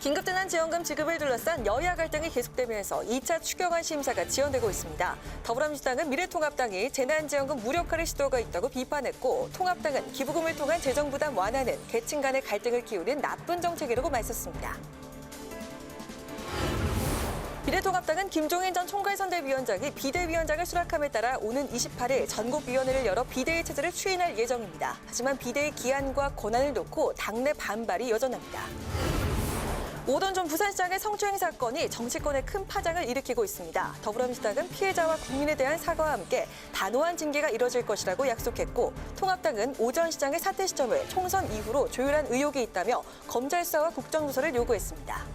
긴급재난지원금 지급을 둘러싼 여야 갈등이 계속되면서 2차 추경안 심사가 지연되고 있습니다. 더불어민주당은 미래통합당이 재난지원금 무력화를 시도가 있다고 비판했고, 통합당은 기부금을 통한 재정부담 완화는 계층 간의 갈등을 키우는 나쁜 정책이라고 맞섰습니다. 미래통합당은 김종인 전 총괄선대위원장이 비대위원장을 수락함에 따라 오는 28일 전국위원회를 열어 비대위 체제를 추인할 예정입니다. 하지만 비대위 기한과 권한을 놓고 당내 반발이 여전합니다. 오던 전 부산시장의 성추행 사건이 정치권에 큰 파장을 일으키고 있습니다. 더불어민주당은 피해자와 국민에 대한 사과와 함께 단호한 징계가 이뤄질 것이라고 약속했고, 통합당은 오 전 시장의 사퇴 시점을 총선 이후로 조율한 의혹이 있다며 검찰 수사와 국정조사를 요구했습니다.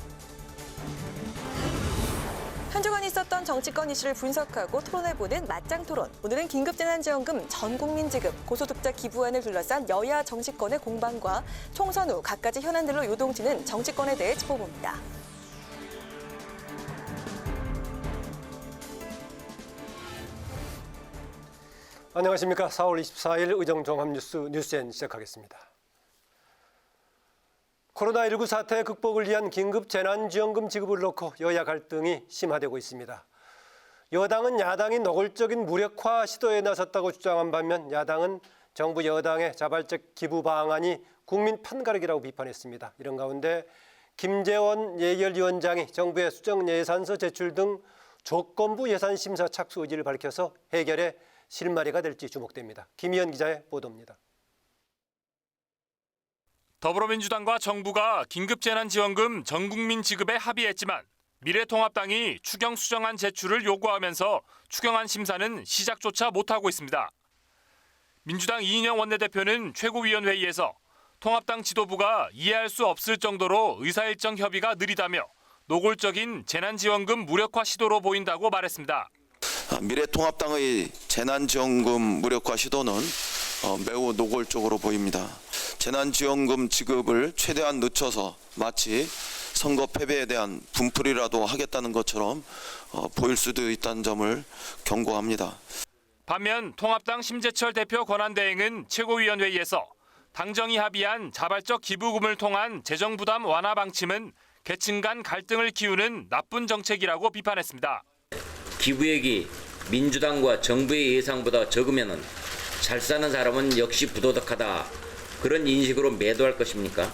한 주간 있었던 정치권 이슈를 분석하고 토론해보는 맞짱 토론. 오늘은 긴급재난지원금 전국민 지급, 고소득자 기부안을 둘러싼 여야 정치권의 공방과 총선 후 갖가지 현안들로 요동치는 정치권에 대해 짚어봅니다. 안녕하십니까. 4월 24일 의정종합뉴스 뉴스엔 시작하겠습니다. 코로나19 사태 극복을 위한 긴급 재난지원금 지급을 놓고 여야 갈등이 심화되고 있습니다. 여당은 야당이 노골적인 무력화 시도에 나섰다고 주장한 반면, 야당은 정부 여당의 자발적 기부 방안이 국민 편가르기라고 비판했습니다. 이런 가운데 김재원 예결위원장이 정부의 수정 예산서 제출 등 조건부 예산 심사 착수 의지를 밝혀서 해결에 실마리가 될지 주목됩니다. 김희연 기자의 보도입니다. 더불어민주당과 정부가 긴급재난지원금 전국민 지급에 합의했지만 미래통합당이 추경 수정안 제출을 요구하면서 추경안 심사는 시작조차 못하고 있습니다. 민주당 이인영 원내대표는 최고위원회의에서 통합당 지도부가 이해할 수 없을 정도로 의사일정 협의가 느리다며 노골적인 재난지원금 무력화 시도로 보인다고 말했습니다. 미래통합당의 재난지원금 무력화 시도는 매우 노골적으로 보입니다. 재난지원금 지급을 최대한 늦춰서 마치 선거 패배에 대한 분풀이라도 하겠다는 것처럼 보일 수도 있다는 점을 경고합니다. 반면 통합당 심재철 대표 권한대행은 최고위원회의에서 당정이 합의한 자발적 기부금을 통한 재정부담 완화 방침은 계층 간 갈등을 키우는 나쁜 정책이라고 비판했습니다. 기부액이 민주당과 정부의 예상보다 적으면 잘 사는 사람은 역시 부도덕하다, 그런 인식으로 매도할 것입니까?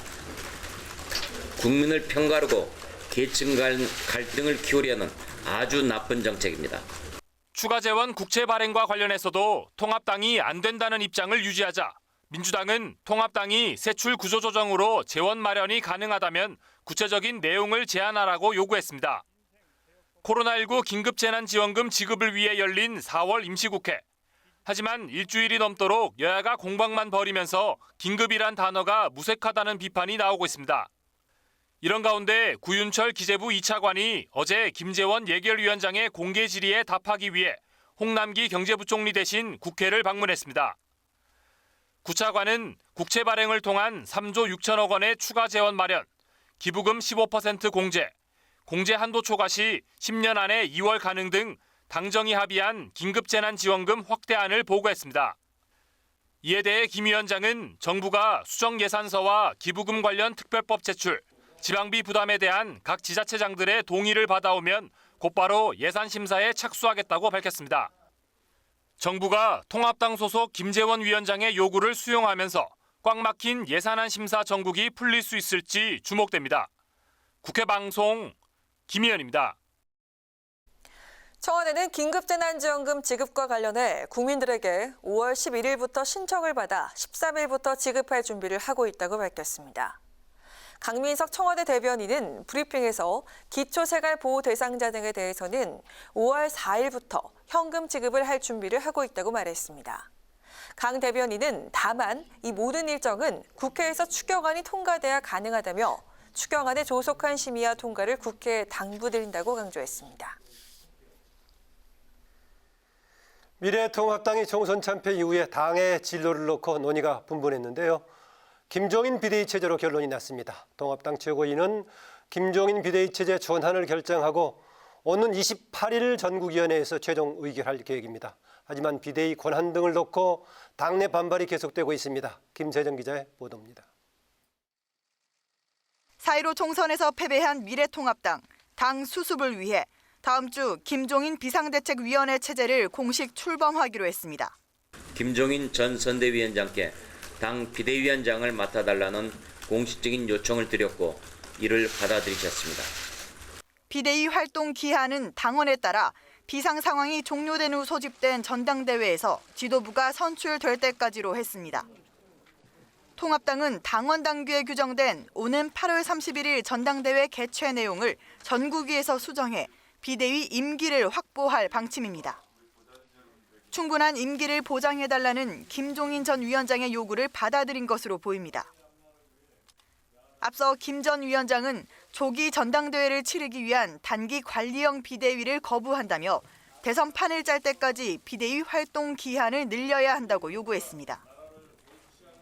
국민을 편가르고 계층 간 갈등을 키우려는 아주 나쁜 정책입니다. 추가 재원 국채 발행과 관련해서도 통합당이 안 된다는 입장을 유지하자 민주당은 통합당이 세출 구조 조정으로 재원 마련이 가능하다면 구체적인 내용을 제안하라고 요구했습니다. 코로나19 긴급재난지원금 지급을 위해 열린 4월 임시국회. 하지만 일주일이 넘도록 여야가 공방만 벌이면서 긴급이란 단어가 무색하다는 비판이 나오고 있습니다. 이런 가운데 구윤철 기재부 2차관이 어제 김재원 예결위원장의 공개 질의에 답하기 위해 홍남기 경제부총리 대신 국회를 방문했습니다. 9차관은 국채 발행을 통한 3조 6천억 원의 추가 재원 마련, 기부금 15% 공제 한도 초과 시 10년 안에 2월 가능 등 당정이 합의한 긴급재난지원금 확대안을 보고했습니다. 이에 대해 김 위원장은 정부가 수정 예산서와 기부금 관련 특별법 제출, 지방비 부담에 대한 각 지자체장들의 동의를 받아오면 곧바로 예산 심사에 착수하겠다고 밝혔습니다. 정부가 통합당 소속 김재원 위원장의 요구를 수용하면서 꽉 막힌 예산안 심사 정국이 풀릴 수 있을지 주목됩니다. 국회 방송 김희연입니다. 청와대는 긴급재난지원금 지급과 관련해 국민들에게 5월 11일부터 신청을 받아 13일부터 지급할 준비를 하고 있다고 밝혔습니다. 강민석 청와대 대변인은 브리핑에서 기초생활보호 대상자 등에 대해서는 5월 4일부터 현금 지급을 할 준비를 하고 있다고 말했습니다. 강 대변인은 다만 이 모든 일정은 국회에서 추경안이 통과돼야 가능하다며 추경안의 조속한 심의와 통과를 국회에 당부드린다고 강조했습니다. 미래통합당이 총선 참패 이후에 당의 진로를 놓고 논의가 분분했는데요. 김종인 비대위 체제로 결론이 났습니다. 통합당 최고위는 김종인 비대위 체제 전환을 결정하고 오는 28일 전국위원회에서 최종 의결할 계획입니다. 하지만 비대위 권한 등을 놓고 당내 반발이 계속되고 있습니다. 김세정 기자의 보도입니다. 4.15 총선에서 패배한 미래통합당, 당 수습을 위해 다음 주 김종인 비상대책위원회 체제를 공식 출범하기로 했습니다. 김종인 전 선대위원장께 당 비대위원장을 맡아달라는 공식적인 요청을 드렸고 이를 받아들이셨습니다. 비대위 활동 기한은 당원에 따라 비상 상황이 종료된 후 소집된 전당대회에서 지도부가 선출될 때까지로 했습니다. 통합당은 당원 당규에 규정된 오는 8월 31일 전당대회 개최 내용을 전국위에서 수정해 비대위 임기를 확보할 방침입니다. 충분한 임기를 보장해달라는 김종인 전 위원장의 요구를 받아들인 것으로 보입니다. 앞서 김 전 위원장은 조기 전당대회를 치르기 위한 단기 관리형 비대위를 거부한다며 대선 판을 짤 때까지 비대위 활동 기한을 늘려야 한다고 요구했습니다.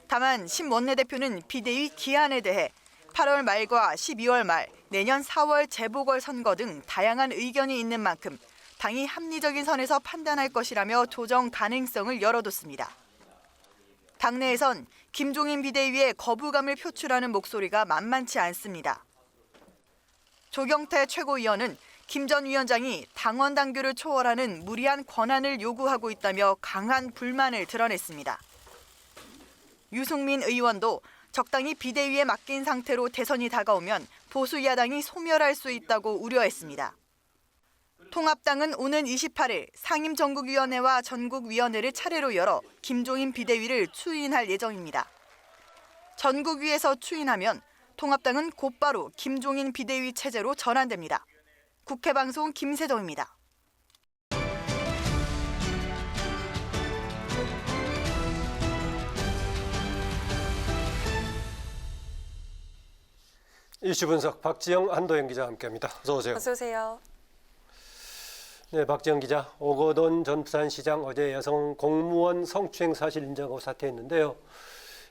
다만 심 원내대표는 비대위 기한에 대해 8월 말과 12월 말, 내년 4월 재보궐선거 등 다양한 의견이 있는 만큼 당이 합리적인 선에서 판단할 것이라며 조정 가능성을 열어뒀습니다. 당내에선 김종인 비대위의 거부감을 표출하는 목소리가 만만치 않습니다. 조경태 최고위원은 김 전 위원장이 당원 당규를 초월하는 무리한 권한을 요구하고 있다며 강한 불만을 드러냈습니다. 유승민 의원도 적당히 비대위에 맡긴 상태로 대선이 다가오면 보수 야당이 소멸할 수 있다고 우려했습니다. 통합당은 오는 28일 상임전국위원회와 전국위원회를 차례로 열어 김종인 비대위를 추인할 예정입니다. 전국위에서 추인하면 통합당은 곧바로 김종인 비대위 체제로 전환됩니다. 국회방송 김세정입니다. 이슈 분석 박지영, 한도영 기자와 함께합니다. 어서 오세요. 어서 오세요. 네, 박지영 기자. 오거돈 전 부산시장 어제 여성 공무원 성추행 사실 인정하고 사퇴했는데요.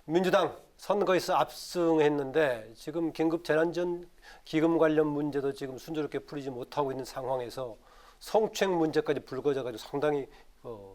민주당 선거에서 압승했는데 지금 긴급 재난지원 기금 관련 문제도 지금 순조롭게 풀리지 못하고 있는 상황에서 성추행 문제까지 불거져가지고 상당히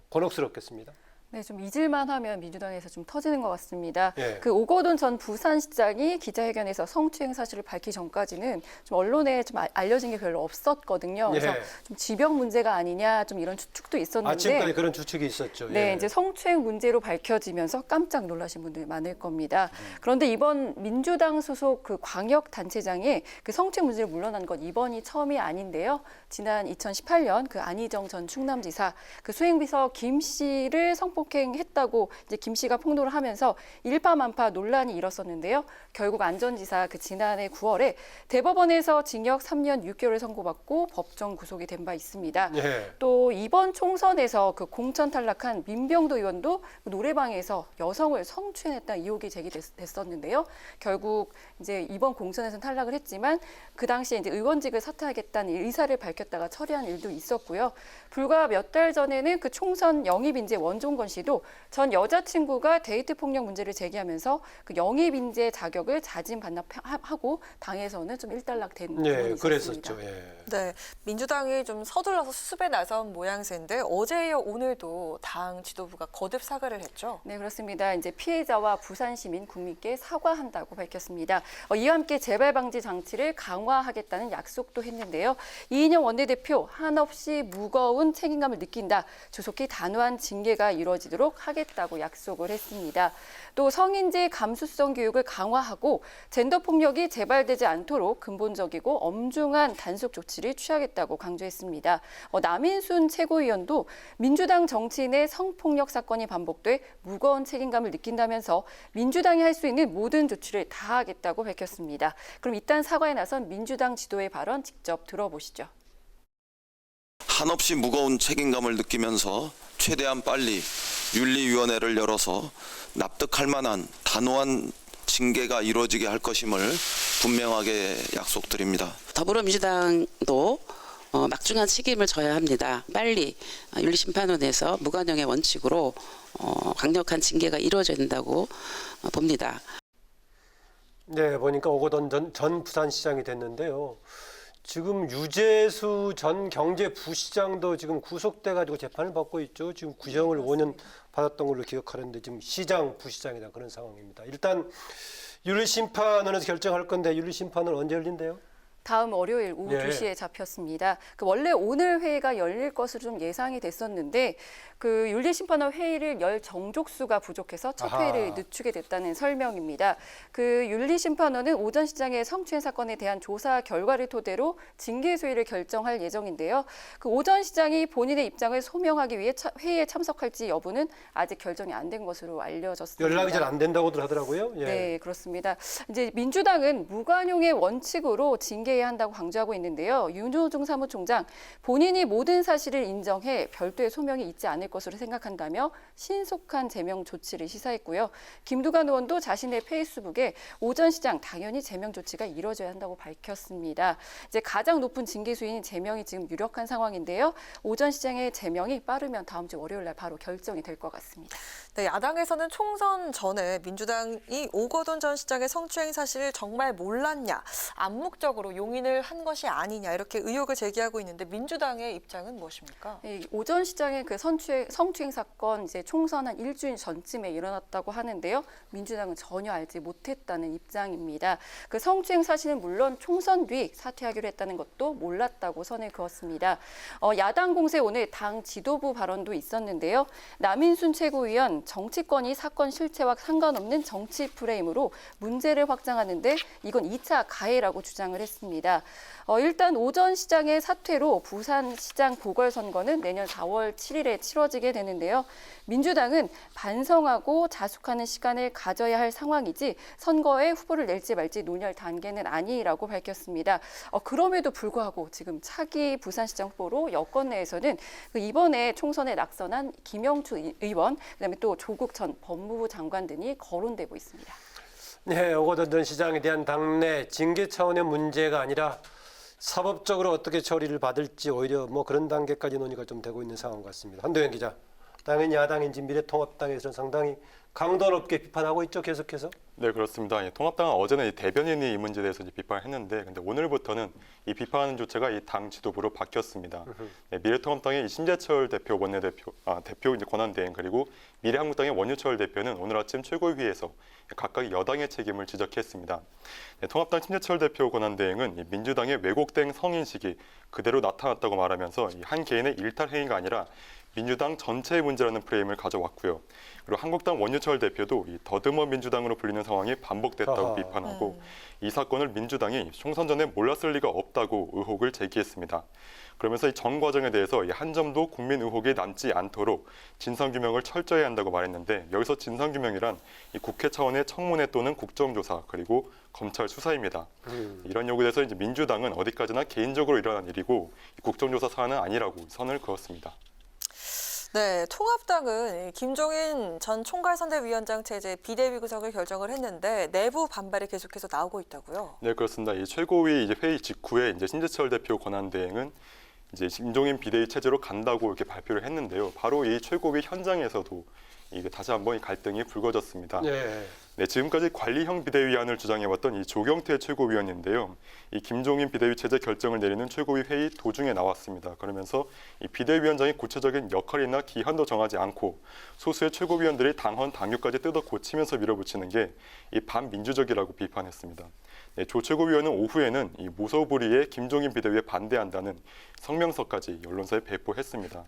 곤혹스럽겠습니다. 네, 좀 잊을만 하면 민주당에서 좀 터지는 것 같습니다. 예. 그 오거돈 전 부산시장이 기자회견에서 성추행 사실을 밝히기 전까지는 좀 언론에 좀 알려진 게 별로 없었거든요. 그래서 예. 좀 지병 문제가 아니냐 좀 이런 추측도 있었는데 아침까지 그런 추측이 있었죠. 네, 예. 이제 성추행 문제로 밝혀지면서 깜짝 놀라신 분들이 많을 겁니다. 그런데 이번 민주당 소속 그 광역 단체장이 그 성추행 문제를 물러난 건 이번이 처음이 아닌데요. 지난 2018년 그 안희정 전 충남지사 그 수행비서 김 씨를 성폭행했다고 이제 김 씨가 폭로를 하면서 일파만파 논란이 일었었는데요. 결국 안 전 지사 그 지난해 9월에 대법원에서 징역 3년 6개월을 선고받고 법정 구속이 된 바 있습니다. 예. 또 이번 총선에서 그 공천 탈락한 민병도 의원도 노래방에서 여성을 성추행했다는 의혹이 제기됐었는데요. 결국 이제 이번 공천에서는 탈락을 했지만 그 당시에 이제 의원직을 사퇴하겠다는 의사를 밝혔다가 처리한 일도 있었고요. 불과 몇 달 전에는 그 총선 영입 인재 원종건 씨도 전 여자친구가 데이트 폭력 문제를 제기하면서 그 영입 인재 자격을 자진 반납하고 당에서는 좀 일단락된 부분이 예, 있었습니다. 그랬었죠. 예. 네, 민주당이 좀 서둘러서 수습에 나선 모양새인데 어제 이어 오늘도 당 지도부가 거듭 사과를 했죠. 네, 그렇습니다. 이제 피해자와 부산 시민 국민께 사과한다고 밝혔습니다. 이와 함께 재발 방지 장치를 강화하겠다는 약속도 했는데요. 이인영 원내대표 한없이 무거운 책임감을 느낀다. 조속히 단호한 징계가 이루어지도록 하겠다고 약속을 했습니다. 또 성인지 감수성 교육을 강화하고 젠더 폭력이 재발되지 않도록 근본적이고 엄중한 단속 조치를 취하겠다고 강조했습니다. 남인순 최고위원도 민주당 정치인의 성폭력 사건이 반복돼 무거운 책임감을 느낀다면서 민주당이 할 수 있는 모든 조치를 다하겠다고 밝혔습니다. 그럼 이딴 사과에 나선 민주당 지도의 발언 직접 들어보시죠. 한없이 무거운 책임감을 느끼면서 최대한 빨리 윤리위원회를 열어서 납득할 만한 단호한 징계가 이루어지게 할 것임을 분명하게 약속드립니다. 더불어민주당도 막중한 책임을 져야 합니다. 빨리 윤리심판원에서 무관용의 원칙으로 강력한 징계가 이루어져야 된다고 봅니다. 네, 보니까 오거돈 전 부산시장이 됐는데요. 지금 유재수 전 경제부시장도 지금 구속돼가지고 재판을 받고 있죠. 지금 구형을 5년 받았던 걸로 기억하는데 지금 시장, 부시장이다 그런 상황입니다. 일단 윤리심판원에서 결정할 건데 윤리심판은 언제 열린대요? 다음 월요일 오후 예. 2시에 잡혔습니다. 원래 오늘 회의가 열릴 것으로 좀 예상이 됐었는데 그 윤리심판원 회의를 열 정족수가 부족해서 첫 회의를 늦추게 됐다는 설명입니다. 그 윤리심판원은 오전 시장의 성추행 사건에 대한 조사 결과를 토대로 징계 소위를 결정할 예정인데요. 그 오전 시장이 본인의 입장을 소명하기 위해 회의에 참석할지 여부는 아직 결정이 안 된 것으로 알려졌습니다. 연락이 잘 안 된다고들 하더라고요. 예. 네, 그렇습니다. 이제 민주당은 무관용의 원칙으로 징계해야 한다고 강조하고 있는데요. 윤호중 사무총장 본인이 모든 사실을 인정해 별도의 소명이 있지 않을 것으로 생각한다며 신속한 제명 조치를 시사했고요. 김두관 의원도 자신의 페이스북에 오전 시장 당연히 제명 조치가 이뤄져야 한다고 밝혔습니다. 이제 가장 높은 징계 수위인 제명이 지금 유력한 상황인데요. 오전 시장의 제명이 빠르면 다음 주 월요일 날 바로 결정이 될 것 같습니다. 네, 야당에서는 총선 전에 민주당이 오거돈 전 시장의 성추행 사실을 정말 몰랐냐, 암묵적으로 용인을 한 것이 아니냐 이렇게 의혹을 제기하고 있는데 민주당의 입장은 무엇입니까? 네, 오전 시장의 그 성추행 사건 이제 총선 한 일주일 전쯤에 일어났다고 하는데요. 민주당은 전혀 알지 못했다는 입장입니다. 그 성추행 사실은 물론 총선 뒤 사퇴하기로 했다는 것도 몰랐다고 선을 그었습니다. 야당 공세 오늘 당 지도부 발언도 있었는데요. 남인순 최고위원 정치권이 사건 실체와 상관없는 정치 프레임으로 문제를 확장하는데 이건 2차 가해라고 주장을 했습니다. 일단 오전 시장의 사퇴로 부산시장 보궐선거는 내년 4월 7일에 치러지게 되는데요. 민주당은 반성하고 자숙하는 시간을 가져야 할 상황이지 선거에 후보를 낼지 말지 논의할 단계는 아니라고 밝혔습니다. 그럼에도 불구하고 지금 차기 부산시장 후보로 여권 내에서는 이번에 총선에 낙선한 김영춘 의원, 그다음에 또 조국 전 법무부 장관 등이 거론되고 있습니다. 네, 오거돈 전 시장에 대한 당내 징계 차원의 문제가 아니라 사법적으로 어떻게 처리를 받을지 오히려 뭐 그런 단계까지 논의가 좀 되고 있는 상황 같습니다. 한도영 기자, 당연히 야당인지 미래통합당에서는 상당히 강도 높게 비판하고 있죠, 계속해서. 네, 그렇습니다. 통합당은 어제는 이 대변인이 이 문제에 대해서 이제 비판을 했는데, 근데 오늘부터는 이 비판하는 주체가 이 당 지도부로 바뀌었습니다. 네, 미래통합당의 이 신재철 대표 대표 이제 권한대행, 그리고 미래한국당의 원유철 대표는 오늘 아침 최고위에서 각각 여당의 책임을 지적했습니다. 네, 통합당 신재철 대표 권한대행은 이 민주당의 왜곡된 성인식이 그대로 나타났다고 말하면서 이 한 개인의 일탈 행위가 아니라 민주당 전체의 문제라는 프레임을 가져왔고요. 그리고 한국당 원유철 대표도 이 더듬어 민주당으로 불리는 상황이 반복됐다고 비판하고 이 사건을 민주당이 총선 전에 몰랐을 리가 없다고 의혹을 제기했습니다. 그러면서 이 전 과정에 대해서 한 점도 국민 의혹이 남지 않도록 진상규명을 철저히 한다고 말했는데, 여기서 진상규명이란 이 국회 차원의 청문회 또는 국정조사 그리고 검찰 수사입니다. 이런 요구에 대해서 이제 민주당은 어디까지나 개인적으로 일어난 일이고 국정조사 사안은 아니라고 선을 그었습니다. 네, 통합당은 김종인 전 총괄선대위원장 체제 비대위 구성을 결정을 했는데 내부 반발이 계속해서 나오고 있다고요. 네, 그렇습니다. 이 최고위 이제 회의 직후에 이제 신재철 대표 권한대행은 이제 김종인 비대위 체제로 간다고 이렇게 발표를 했는데요. 바로 이 최고위 현장에서도 이게 다시 한번 이 갈등이 불거졌습니다. 네, 지금까지 관리형 비대위안을 주장해왔던 이 조경태 최고위원인데요. 이 김종인 비대위 체제 결정을 내리는 최고위 회의 도중에 나왔습니다. 그러면서 이 비대위원장의 구체적인 역할이나 기한도 정하지 않고 소수의 최고위원들이 당헌 당규까지 뜯어 고치면서 밀어붙이는 게 이 반민주적이라고 비판했습니다. 네, 조 최고위원은 오후에는 이 무소불위의 김종인 비대위에 반대한다는 성명서까지 언론사에 배포했습니다.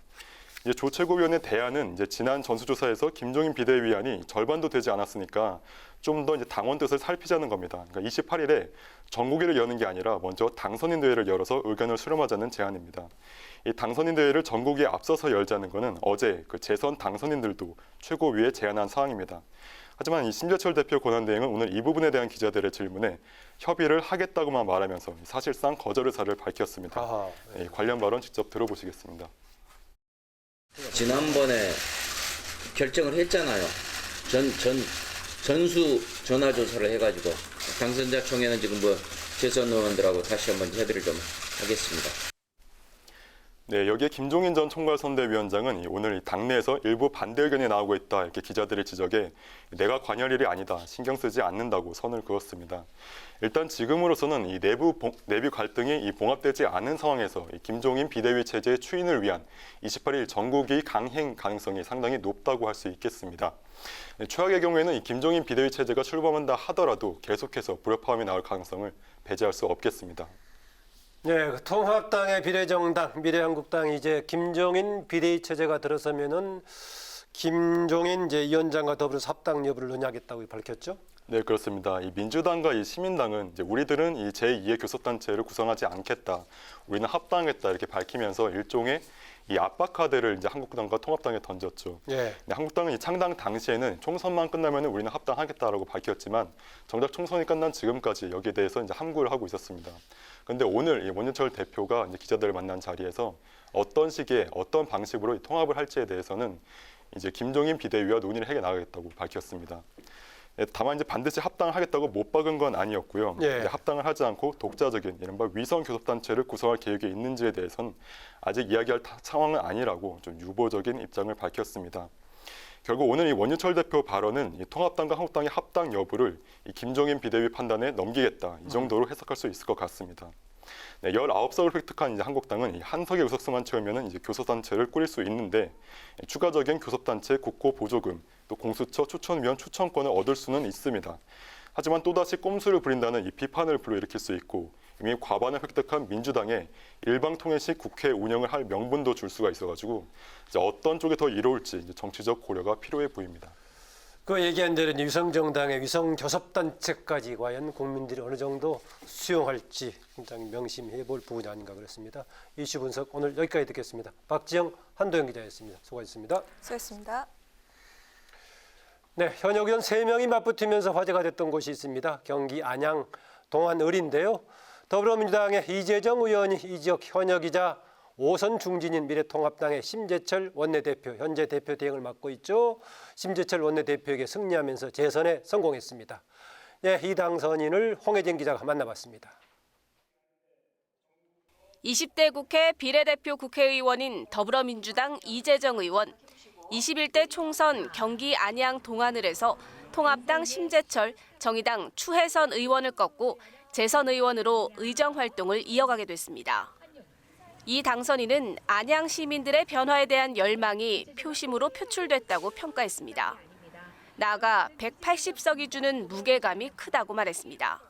이제 조 최고위원의 대안은 이제 지난 전수조사에서 김종인 비대위안이 절반도 되지 않았으니까 좀 더 이제 당원 뜻을 살피자는 겁니다. 그러니까 28일에 전국위를 여는 게 아니라 먼저 당선인 대회를 열어서 의견을 수렴하자는 제안입니다. 이 당선인 대회를 전국위에 앞서서 열자는 것은 어제 그 재선 당선인들도 최고위에 제안한 사항입니다. 하지만 이 신재철 대표 권한대행은 오늘 이 부분에 대한 기자들의 질문에 협의를 하겠다고만 말하면서 사실상 거절 의사를 밝혔습니다. 네, 관련 발언 직접 들어보시겠습니다. 지난번에 결정을 했잖아요. 전수 전화 조사를 해가지고 당선자 총회는 지금 재선 의원들하고 다시 한번 협의를 좀 하겠습니다. 네, 여기에 김종인 전 총괄선대위원장은 오늘 당내에서 일부 반대 의견이 나오고 있다 이렇게 기자들의 지적에 내가 관여할 일이 아니다, 신경 쓰지 않는다고 선을 그었습니다. 일단 지금으로서는 이 내부 갈등이 봉합되지 않은 상황에서 이 김종인 비대위 체제의 추인을 위한 28일 전국이 강행 가능성이 상당히 높다고 할 수 있겠습니다. 최악의 경우에는 이 김종인 비대위 체제가 출범한다 하더라도 계속해서 불협화음이 나올 가능성을 배제할 수 없겠습니다. 네, 통합당의 비례정당 미래한국당이 이제 김종인 비대위 체제가 들어서면은 김종인 이제 위원장과 더불어서 합당 여부를 논의하겠다고 밝혔죠. 네, 그렇습니다. 이 민주당과 이 시민당은 이제 우리들은 이 제2의 교섭단체를 구성하지 않겠다, 우리는 합당하겠다 이렇게 밝히면서 일종의 이 압박 카드를 이제 한국당과 통합당에 던졌죠. 예. 네, 한국당은 이 창당 당시에는 총선만 끝나면 우리는 합당하겠다라고 밝혔지만 정작 총선이 끝난 지금까지 여기에 대해서 이제 함구를 하고 있었습니다. 그런데 오늘 이 원유철 대표가 이제 기자들을 만난 자리에서 어떤 시기에 어떤 방식으로 이 통합을 할지에 대해서는 이제 김종인 비대위와 논의를 해 나가겠다고 밝혔습니다. 다만 이제 반드시 합당을 하겠다고 못 박은 건 아니었고요. 예. 합당을 하지 않고 독자적인 이른바 위성 교섭단체를 구성할 계획이 있는지에 대해서는 아직 이야기할 상황은 아니라고 좀 유보적인 입장을 밝혔습니다. 결국 오늘 이 원유철 대표 발언은 이 통합당과 한국당의 합당 여부를 이 김종인 비대위 판단에 넘기겠다, 이 정도로 해석할 수 있을 것 같습니다. 네, 19석을 획득한 이제 한국당은 이 한석의 의석수만 채우면 이제 교섭단체를 꾸릴 수 있는데 추가적인 교섭단체 국고 보조금, 또 공수처 추천위원 추천권을 얻을 수는 있습니다. 하지만 또다시 꼼수를 부린다는 이 비판을 불러일으킬 수 있고 이미 과반을 획득한 민주당에 일방통일식 국회 운영을 할 명분도 줄 수가 있어가지고 이제 어떤 쪽이 더 이로울지 이제 정치적 고려가 필요해 보입니다. 그 얘기한 대로 위성정당의 위성교섭단체까지 과연 국민들이 어느 정도 수용할지 굉장히 명심해 볼 부분이 아닌가 그렇습니다. 이슈 분석 오늘 여기까지 듣겠습니다. 박지영, 한도영 기자였습니다. 수고하셨습니다. 수고했습니다. 네, 현역 의원 3명이 맞붙으면서 화제가 됐던 곳이 있습니다. 경기 안양 동안을인데요. 더불어민주당의 이재정 의원이 이 지역 현역이자 5선 중진인 미래통합당의 심재철 원내대표, 현재 대표 대행을 맡고 있죠. 심재철 원내대표에게 승리하면서 재선에 성공했습니다. 네, 이 당선인을 홍혜진 기자가 만나봤습니다. 20대 국회 비례대표 국회의원인 더불어민주당 이재정 의원. 21대 총선 경기 안양 동안을에서 통합당 심재철, 정의당 추혜선 의원을 꺾고 재선 의원으로 의정 활동을 이어가게 됐습니다. 이 당선인은 안양 시민들의 변화에 대한 열망이 표심으로 표출됐다고 평가했습니다. 나아가 180석이 주는 무게감이 크다고 말했습니다.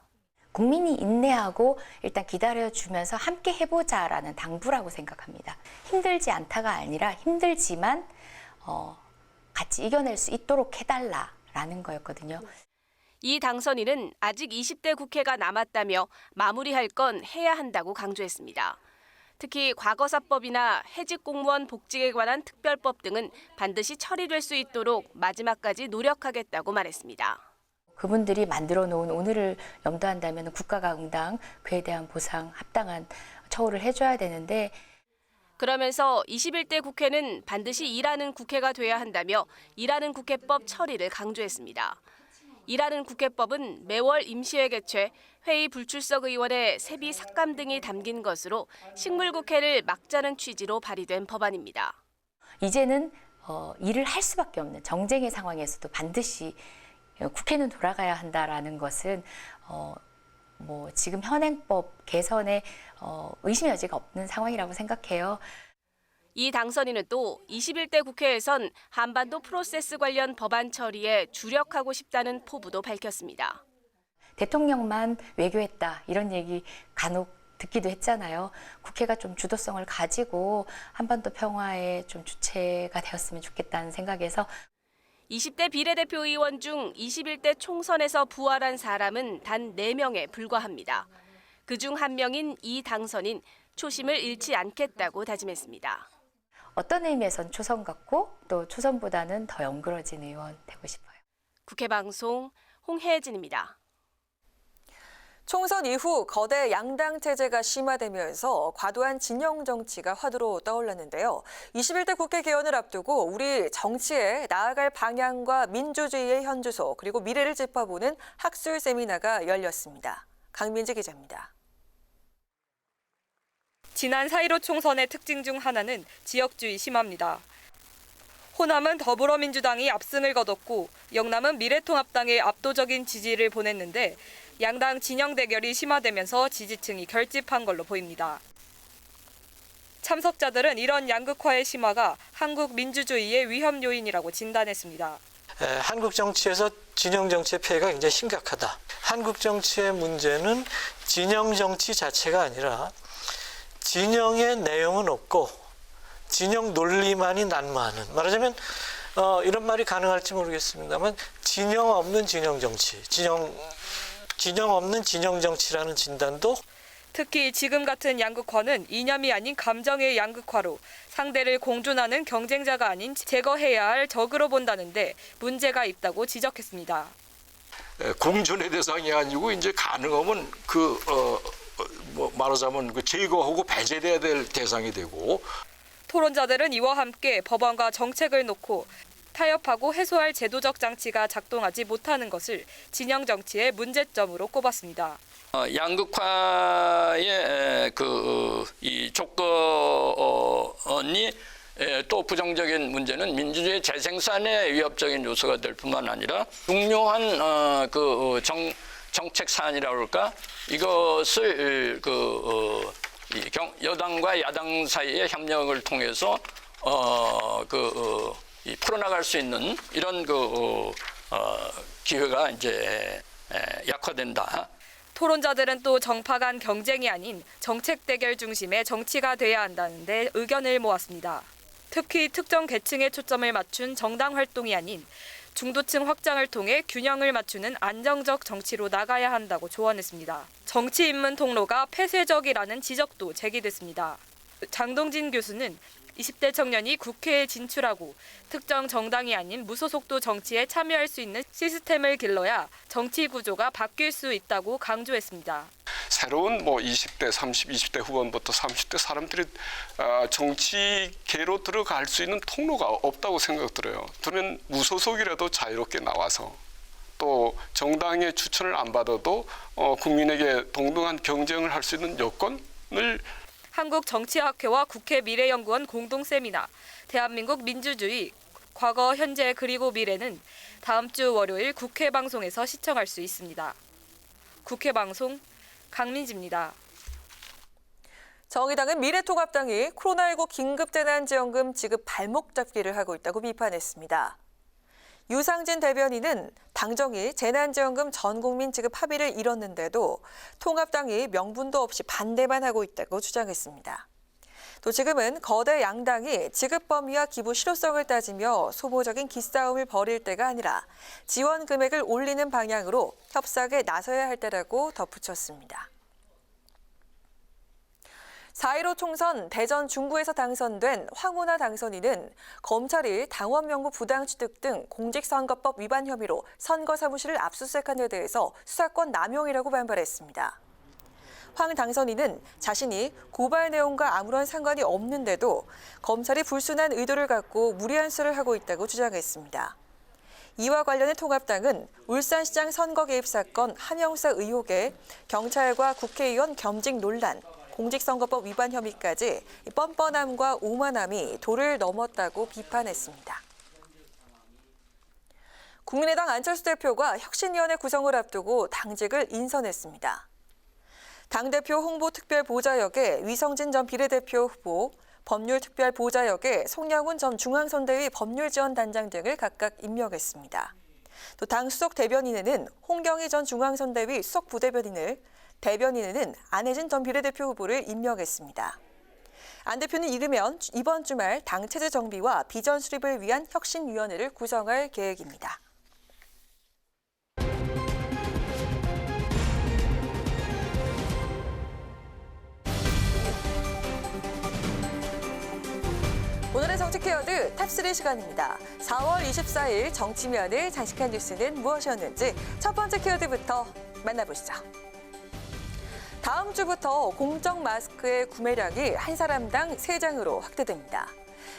국민이 인내하고 일단 기다려주면서 함께 해보자라는 당부라고 생각합니다. 힘들지 않다가 아니라 힘들지만 같이 이겨낼 수 있도록 해달라라는 거였거든요. 이 당선인은 아직 20대 국회가 남았다며 마무리할 건 해야 한다고 강조했습니다. 특히 과거사법이나 해직 공무원 복직에 관한 특별법 등은 반드시 처리될 수 있도록 마지막까지 노력하겠다고 말했습니다. 그분들이 만들어 놓은 오늘을 염두한다면 국가가 응당 그에 대한 보상, 합당한 처우를 해줘야 되는데 그러면서 21대 국회는 반드시 일하는 국회가 돼야 한다며 일하는 국회법 처리를 강조했습니다. 일하는 국회법은 매월 임시회 개최, 회의 불출석 의원의 세비 삭감 등이 담긴 것으로 식물국회를 막자는 취지로 발의된 법안입니다. 이제는 일을 할 수밖에 없는 정쟁의 상황에서도 반드시 국회는 돌아가야 한다라는 것은 지금 현행법 개선에 의심의 여지가 없는 상황이라고 생각해요. 이 당선인은 또 21대 국회에선 한반도 프로세스 관련 법안 처리에 주력하고 싶다는 포부도 밝혔습니다. 대통령만 외교했다 이런 얘기 간혹 듣기도 했잖아요. 국회가 좀 주도성을 가지고 한반도 평화에 좀 주체가 되었으면 좋겠다는 생각에서 20대 비례대표 의원 중 21대 총선에서 부활한 사람은 단 4명에 불과합니다. 그중 한 명인 이 당선인 초심을 잃지 않겠다고 다짐했습니다. 어떤 의미에선 초선 같고 또 초선보다는 더 연그러진 의원 되고 싶어요. 국회 방송 홍혜진입니다. 총선 이후 거대 양당 체제가 심화되면서 과도한 진영 정치가 화두로 떠올랐는데요. 21대 국회 개원을 앞두고 우리 정치에 나아갈 방향과 민주주의의 현주소 그리고 미래를 짚어보는 학술 세미나가 열렸습니다. 강민지 기자입니다. 지난 4.15 총선의 특징 중 하나는 지역주의 심화입니다. 호남은 더불어민주당이 압승을 거뒀고 영남은 미래통합당에 압도적인 지지를 보냈는데 양당 진영 대결이 심화되면서 지지층이 결집한 걸로 보입니다. 참석자들은 이런 양극화의 심화가 한국 민주주의의 위험 요인이라고 진단했습니다. 한국 정치에서 진영 정치의 폐해가 굉장히 심각하다. 한국 정치의 문제는 진영 정치 자체가 아니라 진영의 내용은 없고 진영 논리만이 난무하는, 말하자면 이런 말이 가능할지 모르겠습니다만 진영 없는 진영 정치, 진영 없는 진영 정치라는 진단도 특히 지금 같은 양극화는 이념이 아닌 감정의 양극화로 상대를 공존하는 경쟁자가 아닌 제거해야 할 적으로 본다는데 문제가 있다고 지적했습니다. 공존의 대상이 아니고 이제 가능하면 말하자면 제거하고 배제돼야 될 대상이 되고. 토론자들은 이와 함께 법안과 정책을 놓고 타협하고 해소할 제도적 장치가 작동하지 못하는 것을 진영 정치의 문제점으로 꼽았습니다. 양극화의 이 조건이 또 부정적인 문제는 민주주의 재생산에 위협적인 요소가 될 뿐만 아니라 중요한 정책 사안이라고 할까, 이것을 여당과 야당 사이의 협력을 통해서 풀어나갈 수 있는 이런 기회가 이제 약화된다. 토론자들은 또 정파 간 경쟁이 아닌 정책 대결 중심의 정치가 돼야 한다는데 의견을 모았습니다. 특히 특정 계층에 초점을 맞춘 정당 활동이 아닌 중도층 확장을 통해 균형을 맞추는 안정적 정치로 나가야 한다고 조언했습니다. 정치 입문 통로가 폐쇄적이라는 지적도 제기됐습니다. 장동진 교수는 20대 청년이 국회에 진출하고 특정 정당이 아닌 무소속도 정치에 참여할 수 있는 시스템을 길러야 정치 구조가 바뀔 수 있다고 강조했습니다. 새로운 20대, 20대 후반부터 30대 사람들이 정치계로 들어갈 수 있는 통로가 없다고 생각 들어요. 그러면 무소속이라도 자유롭게 나와서 또 정당의 추천을 안 받아도 국민에게 동등한 경쟁을 할 수 있는 여건을 한국정치학회와 국회미래연구원 공동세미나 대한민국 민주주의 과거, 현재 그리고 미래는 다음 주 월요일 국회방송에서 시청할 수 있습니다. 국회방송 강민지입니다. 정의당은 미래통합당이 코로나19 긴급재난지원금 지급 발목 잡기를 하고 있다고 비판했습니다. 유상진 대변인은 당정이 재난지원금 전 국민 지급 합의를 이뤘는데도 통합당이 명분도 없이 반대만 하고 있다고 주장했습니다. 또 지금은 거대 양당이 지급 범위와 기부 실효성을 따지며 소모적인 기싸움을 벌일 때가 아니라 지원 금액을 올리는 방향으로 협상에 나서야 할 때라고 덧붙였습니다. 4.15 총선 대전 중구에서 당선된 황운하 당선인은 검찰이 당원 명부 부당 취득 등 공직선거법 위반 혐의로 선거사무실을 압수수색한 데 대해서 수사권 남용이라고 반발했습니다. 황 당선인은 자신이 고발 내용과 아무런 상관이 없는데도 검찰이 불순한 의도를 갖고 무리한 수를 하고 있다고 주장했습니다. 이와 관련해 통합당은 울산시장 선거 개입 사건 함영사 의혹에 경찰과 국회의원 겸직 논란, 공직선거법 위반 혐의까지 뻔뻔함과 오만함이 도를 넘었다고 비판했습니다. 국민의당 안철수 대표가 혁신위원회 구성을 앞두고 당직을 인선했습니다. 당대표 홍보특별보좌 역에 위성진 전 비례대표 후보, 법률특별보좌 역에 송영훈 전 중앙선대위 법률지원단장 등을 각각 임명했습니다. 또 당 수석 대변인에는 홍경희 전 중앙선대위 수석 부대변인을, 대변인에는 안혜진 전 비례대표 후보를 임명했습니다. 안 대표는 이르면 이번 주말 당 체제 정비와 비전 수립을 위한 혁신위원회를 구성할 계획입니다. 오늘의 정치 키워드 탑3 시간입니다. 4월 24일 정치면을 장식한 뉴스는 무엇이었는지 첫 번째 키워드부터 만나보시죠. 다음 주부터 공적 마스크의 구매량이 한 사람당 3장으로 확대됩니다.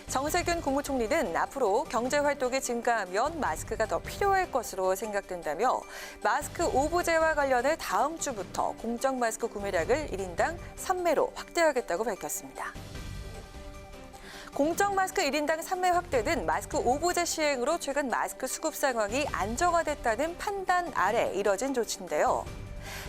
정세균 국무총리는 앞으로 경제활동이 증가하면 마스크가 더 필요할 것으로 생각된다며 마스크 오부제와 관련해 다음 주부터 공적 마스크 구매량을 1인당 3매로 확대하겠다고 밝혔습니다. 공적 마스크 1인당 3매 확대는 마스크 오부제 시행으로 최근 마스크 수급 상황이 안정화됐다는 판단 아래 이뤄진 조치인데요.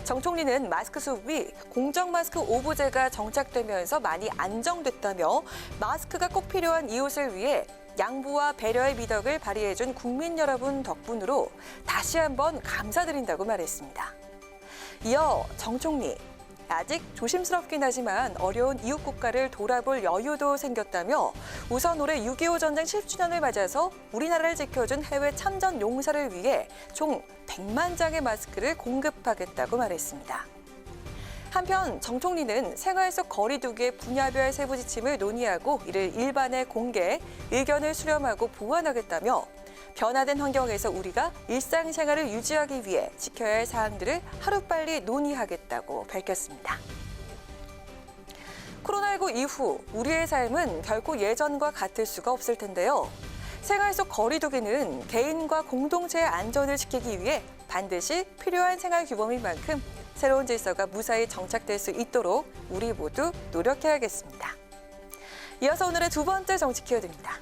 정 총리는 마스크 수급이 공적 마스크 오부제가 정착되면서 많이 안정됐다며 마스크가 꼭 필요한 이웃을 위해 양보와 배려의 미덕을 발휘해준 국민 여러분 덕분으로 다시 한번 감사드린다고 말했습니다. 이어 정 총리, 아직 조심스럽긴 하지만 어려운 이웃 국가를 돌아볼 여유도 생겼다며 우선 올해 6.25 전쟁 10주년을 맞아서 우리나라를 지켜준 해외 참전 용사를 위해 총 100만 장의 마스크를 공급하겠다고 말했습니다. 한편 정 총리는 생활 속 거리 두기의 분야별 세부 지침을 논의하고 이를 일반에 공개, 의견을 수렴하고 보완하겠다며 변화된 환경에서 우리가 일상생활을 유지하기 위해 지켜야 할 사항들을 하루빨리 논의하겠다고 밝혔습니다. 코로나19 이후 우리의 삶은 결코 예전과 같을 수가 없을 텐데요. 생활 속 거리 두기는 개인과 공동체의 안전을 지키기 위해 반드시 필요한 생활 규범인 만큼 새로운 질서가 무사히 정착될 수 있도록 우리 모두 노력해야겠습니다. 이어서 오늘의 두 번째 정치 키워드입니다.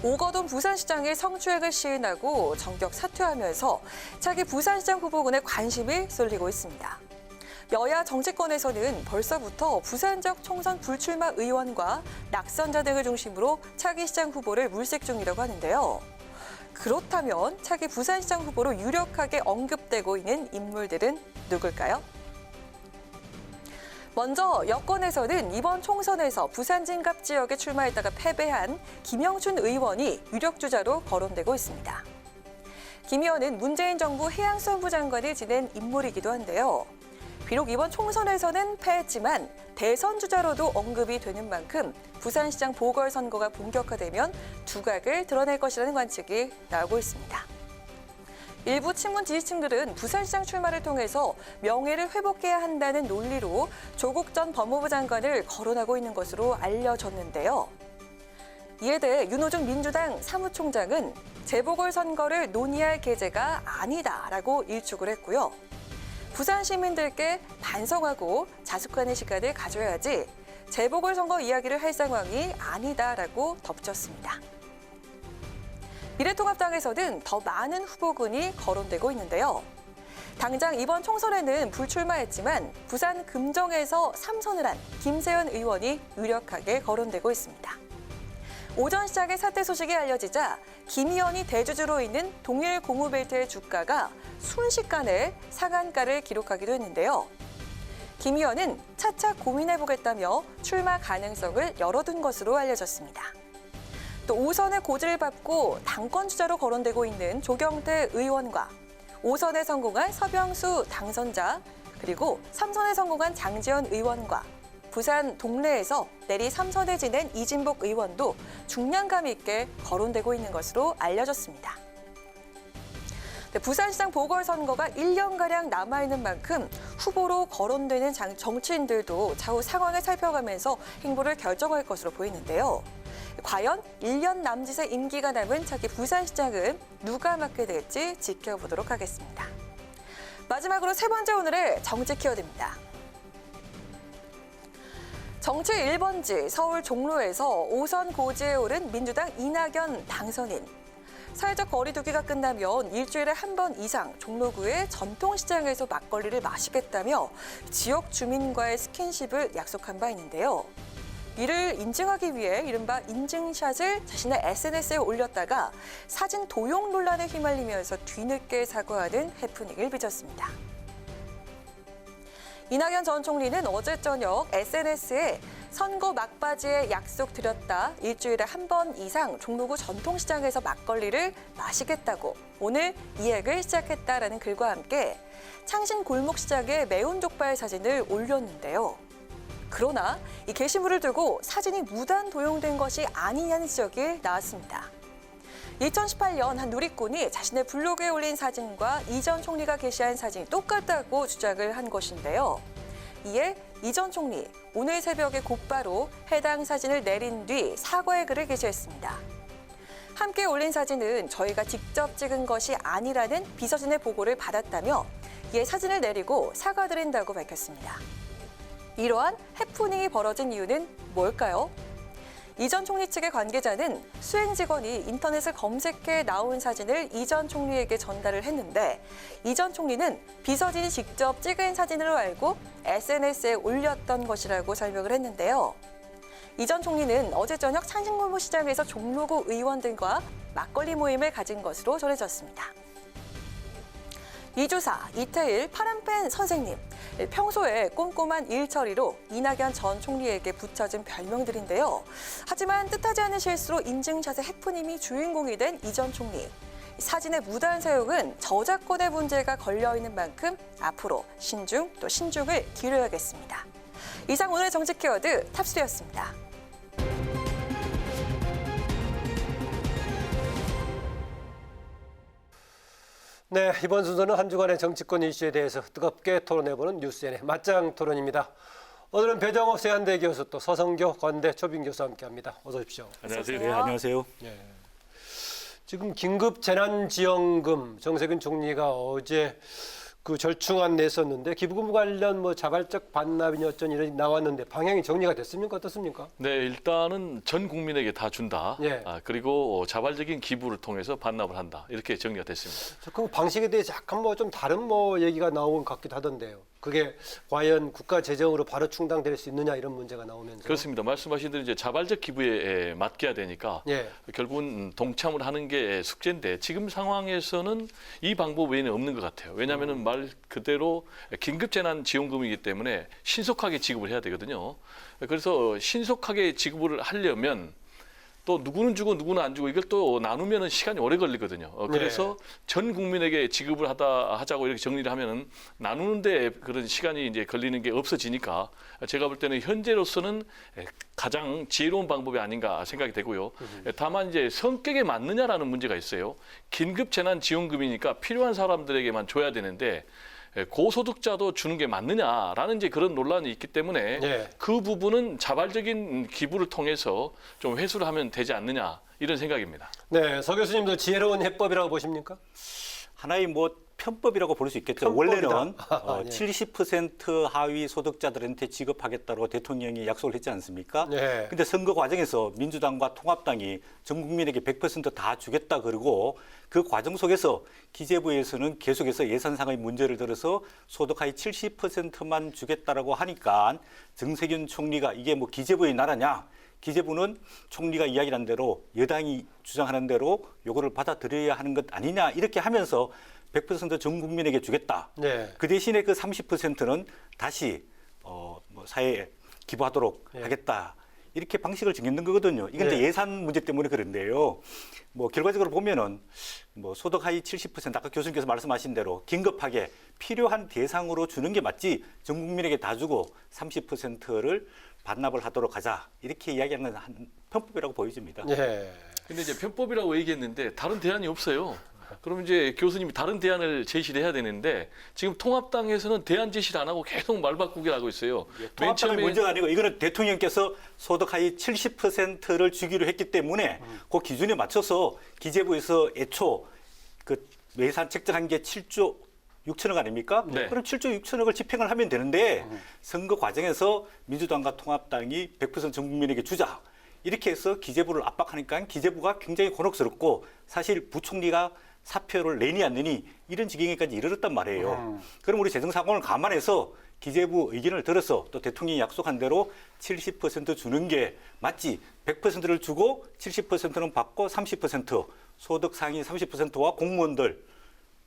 오거돈 부산시장이 성추행을 시인하고 전격 사퇴하면서 차기 부산시장 후보군에 관심이 쏠리고 있습니다. 여야 정치권에서는 벌써부터 부산 지역 총선 불출마 의원과 낙선자 등을 중심으로 차기 시장 후보를 물색 중이라고 하는데요. 그렇다면 차기 부산시장 후보로 유력하게 언급되고 있는 인물들은 누굴까요? 먼저 여권에서는 이번 총선에서 부산 진갑 지역에 출마했다가 패배한 김영춘 의원이 유력 주자로 거론되고 있습니다. 김 의원은 문재인 정부 해양수산부 장관을 지낸 인물이기도 한데요. 비록 이번 총선에서는 패했지만 대선 주자로도 언급이 되는 만큼 부산시장 보궐선거가 본격화되면 두각을 드러낼 것이라는 관측이 나오고 있습니다. 일부 친문 지지층들은 부산시장 출마를 통해서 명예를 회복해야 한다는 논리로 조국 전 법무부 장관을 거론하고 있는 것으로 알려졌는데요. 이에 대해 윤호중 민주당 사무총장은 재보궐선거를 논의할 계제가 아니다라고 일축을 했고요. 부산 시민들께 반성하고 자숙하는 시간을 가져야지 재보궐선거 이야기를 할 상황이 아니다라고 덧붙였습니다. 미래통합당에서는 더 많은 후보군이 거론되고 있는데요. 당장 이번 총선에는 불출마했지만 부산 금정에서 3선을 한 김세현 의원이 유력하게 거론되고 있습니다. 오전 시장의 사퇴 소식이 알려지자 김 의원이 대주주로 있는 동일 고무벨트의 주가가 순식간에 상한가를 기록하기도 했는데요. 김 의원은 차차 고민해보겠다며 출마 가능성을 열어둔 것으로 알려졌습니다. 또 5선의 고지를 밟고 당권 주자로 거론되고 있는 조경태 의원과 5선에 성공한 서병수 당선자, 그리고 3선에 성공한 장지현 의원과 부산 동래에서 내리 3선에 지낸 이진복 의원도 중량감 있게 거론되고 있는 것으로 알려졌습니다. 부산시장 보궐선거가 1년가량 남아있는 만큼 후보로 거론되는 정치인들도 차후 상황을 살펴가면서 행보를 결정할 것으로 보이는데요. 과연 1년 남짓의 임기가 남은 차기 부산시장은 누가 맡게 될지 지켜보도록 하겠습니다. 마지막으로 세 번째 오늘의 정치 키워드입니다. 정치 1번지 서울 종로에서 5선 고지에 오른 민주당 이낙연 당선인. 사회적 거리 두기가 끝나면 일주일에 한 번 이상 종로구의 전통시장에서 막걸리를 마시겠다며 지역 주민과의 스킨십을 약속한 바 있는데요. 이를 인증하기 위해 이른바 인증샷을 자신의 SNS에 올렸다가 사진 도용 논란에 휘말리면서 뒤늦게 사과하는 해프닝을 빚었습니다. 이낙연 전 총리는 어제 저녁 SNS에 선거 막바지에 약속 드렸다. 일주일에 한 번 이상 종로구 전통시장에서 막걸리를 마시겠다고 오늘 이야기를 시작했다라는 글과 함께 창신 골목시장의 매운 족발 사진을 올렸는데요. 그러나 이 게시물을 두고 사진이 무단 도용된 것이 아니냐는 지적이 나왔습니다. 2018년 한 누리꾼이 자신의 블로그에 올린 사진과 이 전 총리가 게시한 사진이 똑같다고 주장을 한 것인데요. 이에 이 전 총리 오늘 새벽에 곧바로 해당 사진을 내린 뒤 사과의 글을 게시했습니다. 함께 올린 사진은 저희가 직접 찍은 것이 아니라는 비서진의 보고를 받았다며 이에 사진을 내리고 사과드린다고 밝혔습니다. 이러한 해프닝이 벌어진 이유는 뭘까요? 이 전 총리 측의 관계자는 수행 직원이 인터넷을 검색해 나온 사진을 이 전 총리에게 전달을 했는데 이 전 총리는 비서진이 직접 찍은 사진으로 알고 SNS에 올렸던 것이라고 설명을 했는데요. 이 전 총리는 어제 저녁 창신골목시장에서 종로구 의원 등과 막걸리 모임을 가진 것으로 전해졌습니다. 이주사, 이태일, 파란펜 선생님, 평소에 꼼꼼한 일처리로 이낙연 전 총리에게 붙여진 별명들인데요. 하지만 뜻하지 않은 실수로 인증샷의 해프닝이 주인공이 된 이 전 총리. 사진의 무단 사용은 저작권의 문제가 걸려있는 만큼 앞으로 신중 또 신중을 기울여야겠습니다. 이상 오늘의 정치 키워드 탑3였습니다. 네, 이번 순서는 한 주간의 정치권 이슈에 대해서 뜨겁게 토론해보는 뉴스엔의 맞짱 토론입니다. 오늘은 배정호 세한대 교수 또 서성교 관대 초빙 교수와 함께합니다. 어서 오십시오. 안녕하세요. 네, 안녕하세요. 네. 지금 긴급 재난지원금 정세균 총리가 어제 그 절충안 냈었는데 기부금 관련 뭐 자발적 반납이니 어쩐 일이 나왔는데 방향이 정리가 됐습니까? 어떻습니까? 네, 일단은 전 국민에게 다 준다. 예. 그리고 자발적인 기부를 통해서 반납을 한다. 이렇게 정리가 됐습니다. 그 방식에 대해서 약간 뭐 좀 다른 뭐 얘기가 나온 것 같기도 하던데요. 그게 과연 국가 재정으로 바로 충당될 수 있느냐 이런 문제가 나오면서 그렇습니다. 말씀하신 대로 이제 자발적 기부에 맡겨야 되니까 예. 결국은 동참을 하는 게 숙제인데 지금 상황에서는 이 방법 외에는 없는 것 같아요. 왜냐하면은 말 그대로 긴급재난지원금이기 때문에 신속하게 지급을 해야 되거든요. 그래서 신속하게 지급을 하려면 또 누구는 주고 누구는 안 주고 이걸 또 나누면은 시간이 오래 걸리거든요. 그래서 전 국민에게 지급을 하자고 이렇게 정리를 하면은 나누는데 그런 시간이 이제 걸리는 게 없어지니까 제가 볼 때는 현재로서는 가장 지혜로운 방법이 아닌가 생각이 되고요. 다만 이제 성격에 맞느냐라는 문제가 있어요. 긴급재난지원금이니까 필요한 사람들에게만 줘야 되는데 고소득자도 주는 게 맞느냐라는 이제 그런 논란이 있기 때문에 네. 그 부분은 자발적인 기부를 통해서 좀 회수를 하면 되지 않느냐 이런 생각입니다. 네, 서 교수님도 지혜로운 해법이라고 보십니까? 하나의 뭐 편법이라고 볼 수 있겠죠. 편법이다. 원래는 네. 70% 하위 소득자들한테 지급하겠다고 대통령이 약속을 했지 않습니까? 네. 근데 선거 과정에서 민주당과 통합당이 전 국민에게 100% 다 주겠다 그러고 그 과정 속에서 기재부에서는 계속해서 예산상의 문제를 들어서 소득 하위 70%만 주겠다라고 하니까 정세균 총리가 이게 뭐 기재부의 나라냐? 기재부는 총리가 이야기한 대로 여당이 주장하는 대로 요거를 받아들여야 하는 것 아니냐 이렇게 하면서 100% 전 국민에게 주겠다. 네. 그 대신에 그 30%는 다시 뭐 사회에 기부하도록 하겠다. 이렇게 방식을 정했는 거거든요. 이건 이제 예산 문제 때문에 그런데요. 뭐 결과적으로 보면은 뭐 소득 하위 70% 아까 교수님께서 말씀하신 대로 긴급하게 필요한 대상으로 주는 게 맞지 전 국민에게 다 주고 30%를 반납을 하도록 하자. 이렇게 이야기하는 한 편법이라고 보여집니다. 예. 근데 이제 편법이라고 얘기했는데 다른 대안이 없어요. 그럼 이제 교수님이 다른 대안을 제시를 해야 되는데 지금 통합당에서는 대안 제시를 안 하고 계속 말바꾸기를 하고 있어요. 통합당의 문제가 아니고 이거는 대통령께서 소득 하위 70%를 주기로 했기 때문에 그 기준에 맞춰서 기재부에서 애초 그 예산 책정한 게 7조 6천억 아닙니까? 네. 그럼 7조 6천억을 집행을 하면 되는데 선거 과정에서 민주당과 통합당이 100% 전 국민에게 주자. 이렇게 해서 기재부를 압박하니까 기재부가 굉장히 곤혹스럽고 사실 부총리가 사표를 내니 안 내니 이런 지경에까지 이르렀단 말이에요. 그럼 우리 재정 상황을 감안해서 기재부 의견을 들어서 또 대통령이 약속한 대로 70% 주는 게 맞지. 100%를 주고 70%는 받고 30% 소득 상위 30%와 공무원들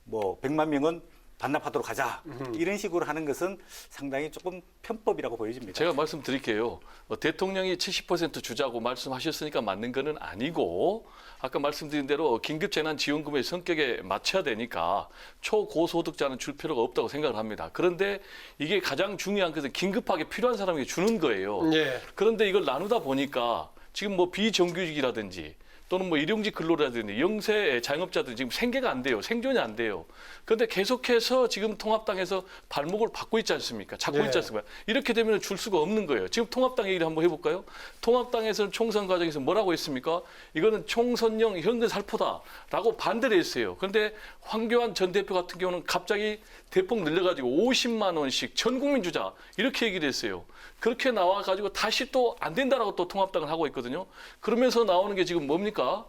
뭐 100만 명은 반납하도록 하자. 이런 식으로 하는 것은 상당히 조금 편법이라고 보여집니다. 제가 말씀드릴게요. 대통령이 70% 주자고 말씀하셨으니까 맞는 거는 아니고 아까 말씀드린 대로 긴급재난지원금의 성격에 맞춰야 되니까 초고소득자는 줄 필요가 없다고 생각을 합니다. 그런데 이게 가장 중요한 것은 긴급하게 필요한 사람에게 주는 거예요. 예. 그런데 이걸 나누다 보니까 지금 뭐 비정규직이라든지 또는 뭐 일용직 근로라든지 영세 자영업자들이 지금 생계가 안 돼요. 생존이 안 돼요. 그런데 계속해서 지금 통합당에서 발목을 받고 있지 않습니까? 잡고 있지 않습니까? 이렇게 되면 줄 수가 없는 거예요. 지금 통합당 얘기를 한번 해볼까요? 통합당에서는 총선 과정에서 뭐라고 했습니까? 이거는 총선용 현금 살포다라고 반대를 했어요. 그런데 황교안 전 대표 같은 경우는 갑자기 대폭 늘려가지고 50만 원씩 전 국민 주자 이렇게 얘기를 했어요. 그렇게 나와가지고 다시 또 안 된다라고 또 통합당을 하고 있거든요. 그러면서 나오는 게 지금 뭡니까?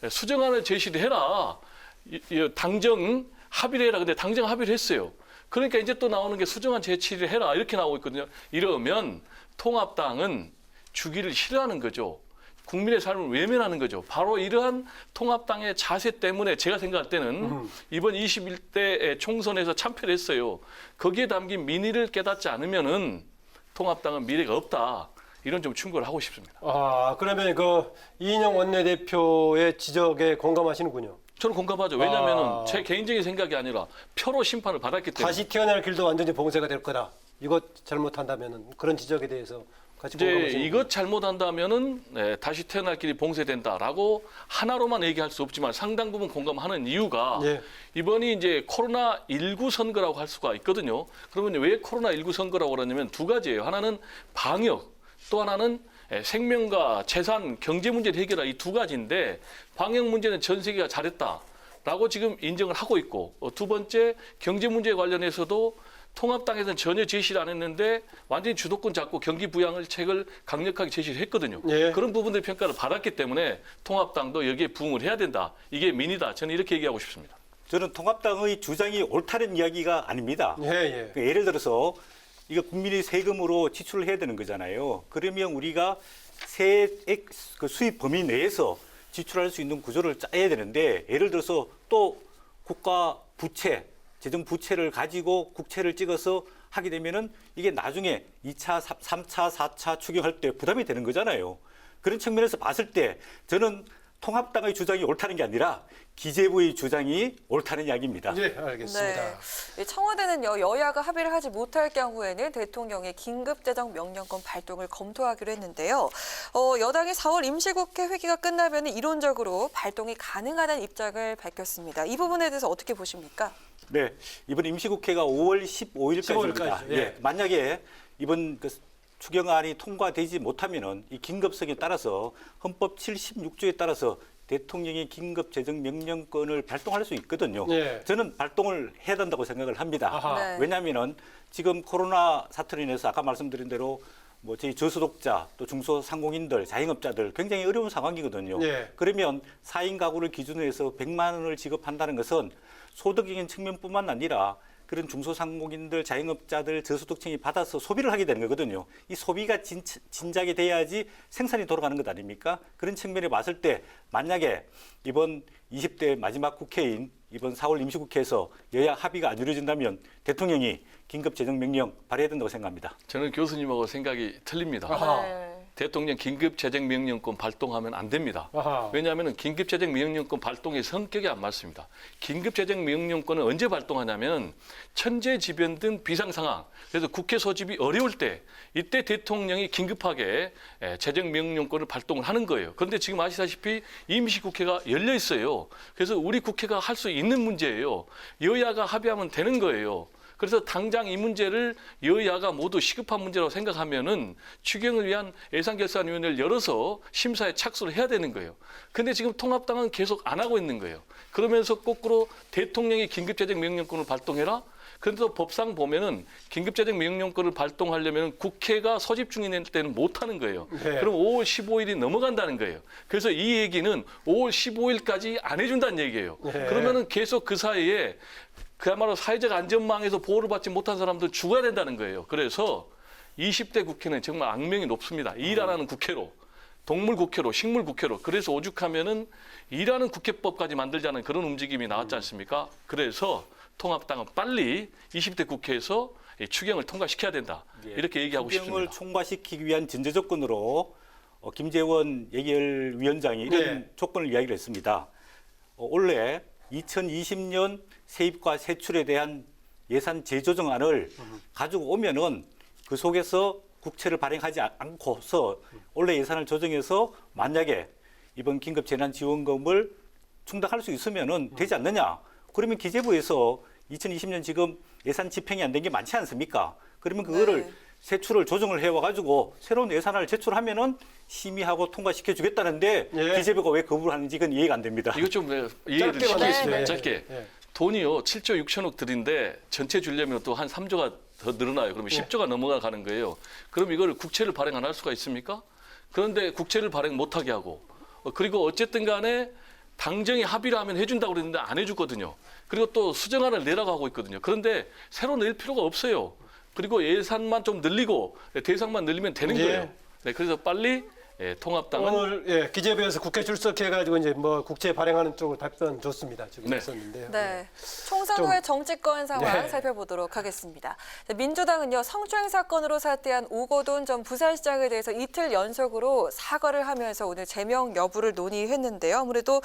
수정안을 제시를 해라. 당정 합의를 해라. 근데 당정 합의를 했어요. 그러니까 이제 또 나오는 게 수정안 제시를 해라. 이렇게 나오고 있거든요. 이러면 통합당은 주기를 싫어하는 거죠. 국민의 삶을 외면하는 거죠. 바로 이러한 통합당의 자세 때문에 제가 생각할 때는 이번 21대 총선에서 참패를 했어요. 거기에 담긴 민의를 깨닫지 않으면은 통합당은 미래가 없다. 이런 좀 충고를 하고 싶습니다. 아, 그러면 그 이인영 원내대표의 지적에 공감하시는군요. 저는 공감하죠. 왜냐하면 제 개인적인 생각이 아니라 표로 심판을 받았기 때문에. 다시 태어날 길도 완전히 봉쇄가 될 거다. 이것 잘못한다면은 그런 지적에 대해서 같이 이제 공감하시는 이것 잘못한다면은 다시 태어날 길이 봉쇄된다라고 하나로만 얘기할 수 없지만 상당 부분 공감하는 이유가 이번이 이제 코로나19 선거라고 할 수가 있거든요. 그러면 왜 코로나19 선거라고 그러냐면 두 가지예요. 하나는 방역, 또 하나는 생명과 재산, 경제 문제를 해결할 이 두 가지인데 방역 문제는 전 세계가 잘했다라고 지금 인정을 하고 있고 두 번째 경제 문제 관련해서도 통합당에서는 전혀 제시를 안 했는데 완전히 주도권 잡고 경기 부양을 책을 강력하게 제시를 했거든요. 그런 부분들 평가를 받았기 때문에 통합당도 여기에 부응을 해야 된다. 이게 민의다. 저는 이렇게 얘기하고 싶습니다. 저는 통합당의 주장이 옳다는 이야기가 아닙니다. 예를 들어서 이거 국민의 세금으로 지출을 해야 되는 거잖아요. 그러면 우리가 세액 그 수입 범위 내에서 지출할 수 있는 구조를 짜야 되는데 예를 들어서 또 국가 부채, 재정 부채를 가지고 국채를 찍어서 하게 되면은 이게 나중에 2차, 3차, 4차 추경할 때 부담이 되는 거잖아요. 그런 측면에서 봤을 때 저는 통합당의 주장이 옳다는 게 아니라 기재부의 주장이 옳다는 이야기입니다. 네, 알겠습니다. 네. 청와대는 여야가 합의를 하지 못할 경우에는 대통령의 긴급재정명령권 발동을 검토하기로 했는데요. 여당이 4월 임시국회 회기가 끝나면 이론적으로 발동이 가능하다는 입장을 밝혔습니다. 이 부분에 대해서 어떻게 보십니까? 네, 이번 임시국회가 5월 15일까지입니다. 예, 만약에 이번 추경안이 통과되지 못하면은 이 긴급성에 따라서 헌법 76조에 따라서 대통령이 긴급재정명령권을 발동할 수 있거든요. 저는 발동을 해야 된다고 생각을 합니다. 왜냐하면은 지금 코로나 사태로 인해서 아까 말씀드린 대로 뭐 저희 저소득자 또 중소상공인들, 자영업자들 굉장히 어려운 상황이거든요. 그러면 4인 가구를 기준으로 해서 100만 원을 지급한다는 것은 소득적인 측면뿐만 아니라 그런 중소상공인들, 자영업자들, 저소득층이 받아서 소비를 하게 되는 거거든요. 이 소비가 진작에 돼야지 생산이 돌아가는 것 아닙니까? 그런 측면에 봤을 때 만약에 이번 20대 마지막 국회인 이번 4월 임시국회에서 여야 합의가 안 이루어진다면 대통령이 긴급재정명령 발의해야 된다고 생각합니다. 저는 교수님하고 생각이 틀립니다. 대통령 긴급재정명령권 발동하면 안 됩니다. 왜냐하면 긴급재정명령권 발동의 성격이 안 맞습니다. 긴급재정명령권은 언제 발동하냐면 천재지변 비상상황, 그래서 국회 소집이 어려울 때 이때 대통령이 긴급하게 재정명령권을 발동을 하는 거예요. 그런데 지금 아시다시피 임시국회가 열려 있어요. 그래서 우리 국회가 할 수 있는 문제예요. 여야가 합의하면 되는 거예요. 그래서 당장 이 문제를 여야가 모두 시급한 문제라고 생각하면은 추경을 위한 예산결산위원회를 열어서 심사에 착수를 해야 되는 거예요. 근데 지금 통합당은 계속 안 하고 있는 거예요. 그러면서 거꾸로 대통령이 긴급재정명령권을 발동해라? 그런데 또 법상 보면은 긴급재정명령권을 발동하려면 국회가 소집 중인 때는 못 하는 거예요. 그럼 5월 15일이 넘어간다는 거예요. 그래서 이 얘기는 5월 15일까지 안 해준다는 얘기예요. 그러면은 계속 그 사이에 그야말로 사회적 안전망에서 보호를 받지 못한 사람들 죽어야 된다는 거예요. 그래서 20대 국회는 정말 악명이 높습니다. 일 안 하는 국회로, 동물 국회로, 식물 국회로. 그래서 오죽하면은 일하는 국회법까지 만들자는 그런 움직임이 나왔지 않습니까? 그래서 통합당은 빨리 20대 국회에서 추경을 통과시켜야 된다. 이렇게 얘기하고 싶습니다. 추경을 통과시키기 위한 전제 조건으로 김재원 예결위원장이 이런 조건을 이야기를 했습니다. 원래 2020년 세입과 세출에 대한 예산 재조정안을 가지고 오면은 그 속에서 국채를 발행하지 않고서 원래 예산을 조정해서 만약에 이번 긴급 재난지원금을 충당할 수 있으면은 되지 않느냐? 그러면 기재부에서 2020년 지금 예산 집행이 안 된 게 많지 않습니까? 그러면 그거를 세출을 조정을 해와가지고 새로운 예산을 제출하면은 심의하고 통과시켜 주겠다는데 기재부가 왜 거부를 하는지 그건 이해가 안 됩니다. 이거 좀 이해를 시키겠습니다. 짧게. 돈이요 7조 6천억 들인데 전체 주려면 또 한 3조가 더 늘어나요. 그러면 10조가 넘어가는 거예요. 그럼 이걸 국채를 발행 안 할 수가 있습니까? 그런데 국채를 발행 못하게 하고 그리고 어쨌든 간에 당정이 합의를 하면 해준다고 그랬는데 안 해주거든요. 그리고 또 수정안을 내라고 하고 있거든요. 그런데 새로 낼 필요가 없어요. 그리고 예산만 좀 늘리고 대상만 늘리면 되는 거예요. 네, 그래서 빨리 통합당은 오늘 기재부에서 국회 출석해가지고 이제 뭐 국채 발행하는 쪽으로 답변 줬습니다. 지금 있었는데요. 네. 총선 후의 정치권 상황 살펴보도록 하겠습니다. 민주당은요 성추행 사건으로 사퇴한 오거돈 전 부산시장에 대해서 이틀 연속으로 사과를 하면서 오늘 제명 여부를 논의했는데요. 아무래도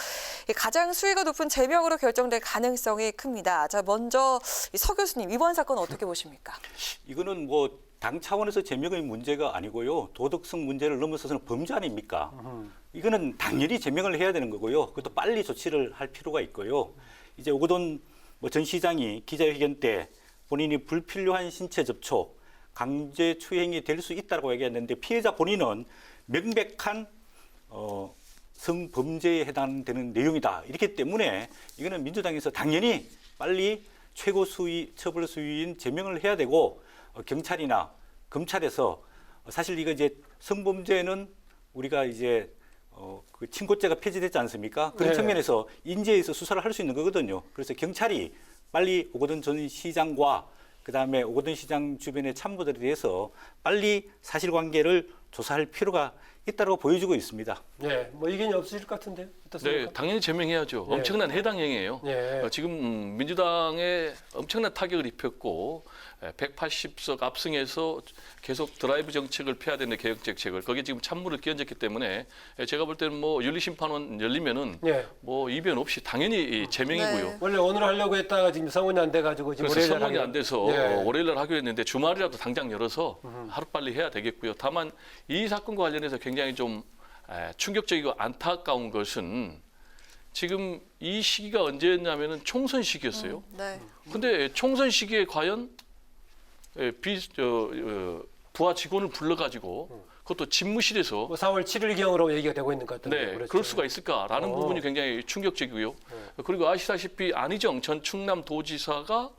가장 수위가 높은 제명으로 결정될 가능성이 큽니다. 자, 먼저 서 교수님 이번 사건 어떻게 보십니까? 이거는 뭐 당 차원에서 제명의 문제가 아니고요. 도덕성 문제를 넘어서서는 범죄 아닙니까? 이거는 당연히 제명을 해야 되는 거고요. 그것도 빨리 조치를 할 필요가 있고요. 이제 오거돈 전 시장이 기자회견 때 본인이 불필요한 신체 접촉, 강제 추행이 될 수 있다고 얘기했는데 피해자 본인은 명백한 성범죄에 해당되는 내용이다. 이렇기 때문에 이거는 민주당에서 당연히 빨리 최고 수위, 처벌 수위인 제명을 해야 되고 경찰이나 검찰에서 사실 이거 이제 성범죄는 우리가 이제 그 친고죄가 폐지됐지 않습니까? 그런 측면에서 인재에서 수사를 할 수 있는 거거든요. 그래서 경찰이 빨리 오거돈 전 시장과 그다음에 오거돈 시장 주변의 참모들에 대해서 빨리 사실관계를 조사할 필요가 있다고 보여주고 있습니다. 네, 뭐 이견이 없으실 것 같은데 어떻습니까? 네, 당연히 제명해야죠. 엄청난 해당 행위예요. 지금 민주당에 엄청난 타격을 입혔고 180석 압승해서 계속 드라이브 정책을 펴야 되는 개혁 정책을 거기에 지금 찬물을 끼얹었기 때문에 제가 볼 때는 뭐 윤리심판원 열리면은 뭐 이변 없이 당연히 제명이고요. 원래 오늘 하려고 했다가 지금 성원이 안 돼가지고 지금 그래서 성원이 안 돼서 월요일날 하기로 했는데 주말이라도 당장 열어서 하루빨리 해야 되겠고요. 다만 이 사건과 관련해서 굉장히 좀 충격적이고 안타까운 것은 지금 이 시기가 언제였냐면은 총선 시기였어요. 근데 총선 시기에 과연 부하 직원을 불러가지고 그것도 집무실에서 4월 7일경으로 얘기가 되고 있는 것 같은데. 네, 그럴 수가 있을까라는 부분이 굉장히 충격적이고요. 그리고 아시다시피 안희정 전 충남도지사가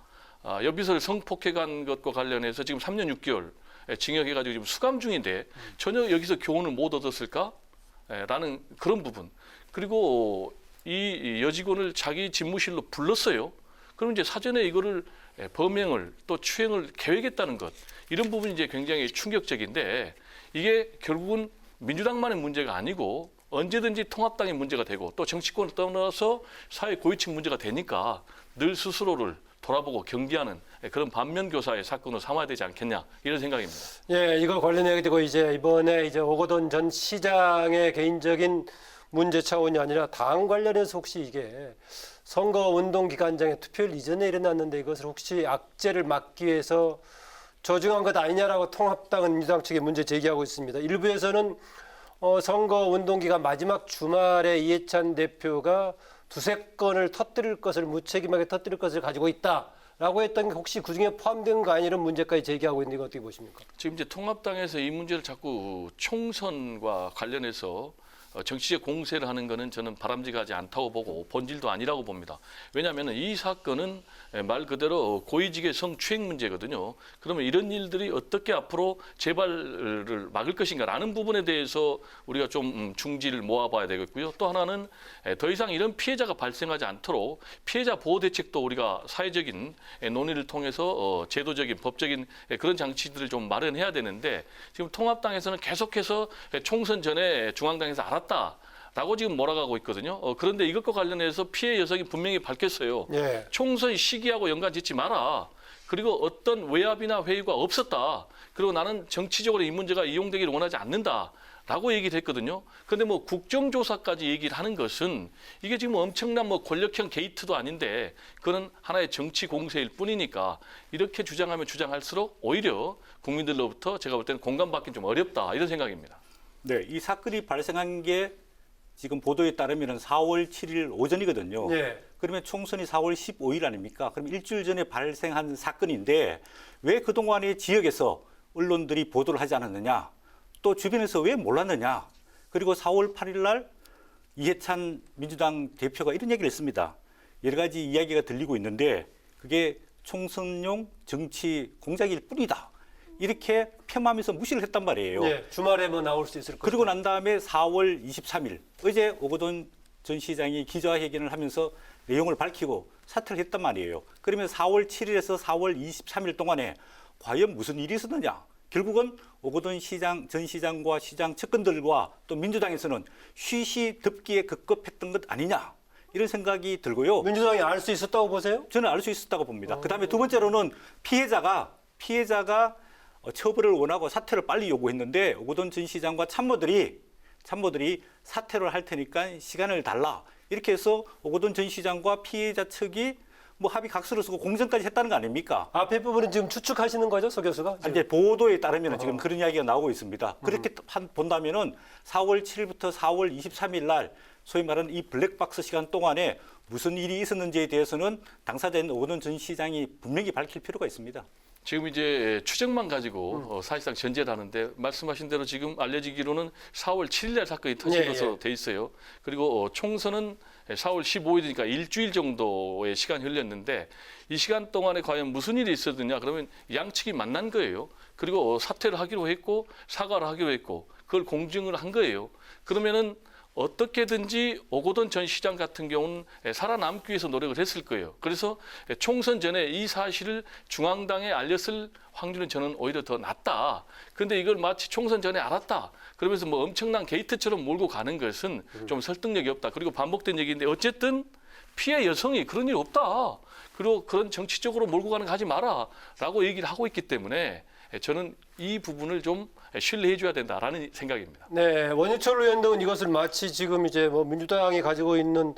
여비서를 성폭행한 것과 관련해서 지금 3년 6개월 징역해가지고 지금 수감 중인데 전혀 여기서 교훈을 못 얻었을까라는 그런 부분. 그리고 이 여직원을 자기 집무실로 불렀어요. 그럼 이제 사전에 이거를 범행을 또 추행을 계획했다는 것 이런 부분이 이제 굉장히 충격적인데 이게 결국은 민주당만의 문제가 아니고 언제든지 통합당의 문제가 되고 또 정치권을 떠나서 사회 고위층 문제가 되니까 늘 스스로를 돌아보고 경계하는 그런 반면교사의 사건으로 삼아야 되지 않겠냐 이런 생각입니다. 예, 이거 관련해가지고 이제 이번에 이제 오거돈 전 시장의 개인적인 문제 차원이 아니라 당 관련해서 혹시 이게 선거운동 기간장에 투표일 이전에 일어났는데 이것을 혹시 악재를 막기 위해서 조중한 것 아니냐라고 통합당은 민주당 측에 문제 제기하고 있습니다. 일부에서는 선거운동 기간 마지막 주말에 이해찬 대표가 두세 건을 터뜨릴 것을 무책임하게 터뜨릴 것을 가지고 있다라고 했던 게 혹시 그중에 포함된 거 아니냐는 문제까지 제기하고 있는데 이거 어떻게 보십니까? 지금 이제 통합당에서 이 문제를 자꾸 총선과 관련해서 정치적 공세를 하는 것은 저는 바람직하지 않다고 보고 본질도 아니라고 봅니다. 왜냐하면 이 사건은 말 그대로 고위직의 성추행 문제거든요. 그러면 이런 일들이 어떻게 앞으로 재발을 막을 것인가라는 부분에 대해서 우리가 좀 중지를 모아봐야 되겠고요. 또 하나는 더 이상 이런 피해자가 발생하지 않도록 피해자 보호 대책도 우리가 사회적인 논의를 통해서 제도적인 법적인 그런 장치들을 좀 마련해야 되는데 지금 통합당에서는 계속해서 총선 전에 중앙당에서 라고 지금 몰아가고 있거든요. 그런데 이것과 관련해서 피해 여성이 분명히 밝혔어요. 총선 시기하고 연관짓지 마라. 그리고 어떤 외압이나 회유가 없었다. 그리고 나는 정치적으로 이 문제가 이용되기를 원하지 않는다라고 얘기를 했거든요. 그런데 뭐 국정조사까지 얘기를 하는 것은 이게 지금 엄청난 뭐 권력형 게이트도 아닌데 그건 하나의 정치 공세일 뿐이니까 이렇게 주장하면 주장할수록 오히려 국민들로부터 제가 볼 때는 공감받기 좀 어렵다 이런 생각입니다. 네, 이 사건이 발생한 게 지금 보도에 따르면 4월 7일 오전이거든요. 예. 그러면 총선이 4월 15일 아닙니까? 그럼 일주일 전에 발생한 사건인데 왜 그동안에 지역에서 언론들이 보도를 하지 않았느냐? 또 주변에서 왜 몰랐느냐? 그리고 4월 8일 날 이해찬 민주당 대표가 이런 얘기를 했습니다. 여러 가지 이야기가 들리고 있는데 그게 총선용 정치 공작일 뿐이다. 이렇게 폄하하면서 무시를 했단 말이에요. 예, 주말에 뭐 나올 수 있을 것이다. 그리고 난 다음에 4월 23일 어제 오거돈 전 시장이 기자회견을 하면서 내용을 밝히고 사퇴를 했단 말이에요. 그러면 4월 7일에서 4월 23일 동안에 과연 무슨 일이 있었느냐? 결국은 오거돈 전 시장과 시장 측근들과 또 민주당에서는 쉬쉬 덮기에 급급했던 것 아니냐? 이런 생각이 들고요. 민주당이 알 수 있었다고 보세요? 저는 알 수 있었다고 봅니다. 그다음에 두 번째로는 피해자가 처벌을 원하고 사퇴를 빨리 요구했는데 오거돈 전 시장과 참모들이 사퇴를 할 테니까 시간을 달라. 이렇게 해서 오거돈 전 시장과 피해자 측이 뭐 합의 각서를 쓰고 공정까지 했다는 거 아닙니까? 앞에 부분은 지금 추측하시는 거죠, 서 교수가? 이제 보도에 따르면 지금 그런 이야기가 나오고 있습니다. 그렇게 본다면은 4월 7일부터 4월 23일 날 소위 말하는 이 블랙박스 시간 동안에 무슨 일이 있었는지에 대해서는 당사자인 오거돈 전 시장이 분명히 밝힐 필요가 있습니다. 지금 이제 추정만 가지고 사실상 전제를 하는데 말씀하신 대로 지금 알려지기로는 4월 7일 날 사건이 터진 것으로 돼 있어요. 그리고 총선은 4월 15일이니까 일주일 정도의 시간이 흘렸는데 이 시간 동안에 과연 무슨 일이 있었느냐 그러면 양측이 만난 거예요. 그리고 사퇴를 하기로 했고 사과를 하기로 했고 그걸 공증을 한 거예요. 그러면은 어떻게든지 오거돈 전 시장 같은 경우는 살아남기 위해서 노력을 했을 거예요. 그래서 총선 전에 이 사실을 중앙당에 알렸을 확률은 저는 오히려 더 낮다. 그런데 이걸 마치 총선 전에 알았다. 그러면서 뭐 엄청난 게이트처럼 몰고 가는 것은 좀 설득력이 없다. 그리고 반복된 얘기인데 어쨌든 피해 여성이 그런 일 없다. 그리고 그런 정치적으로 몰고 가는 거 하지 마라. 라고 얘기를 하고 있기 때문에 저는 이 부분을 좀 신뢰해 줘야 된다라는 생각입니다. 네, 원유철 의원은 이것을 마치 지금 이제 뭐 민주당이 가지고 있는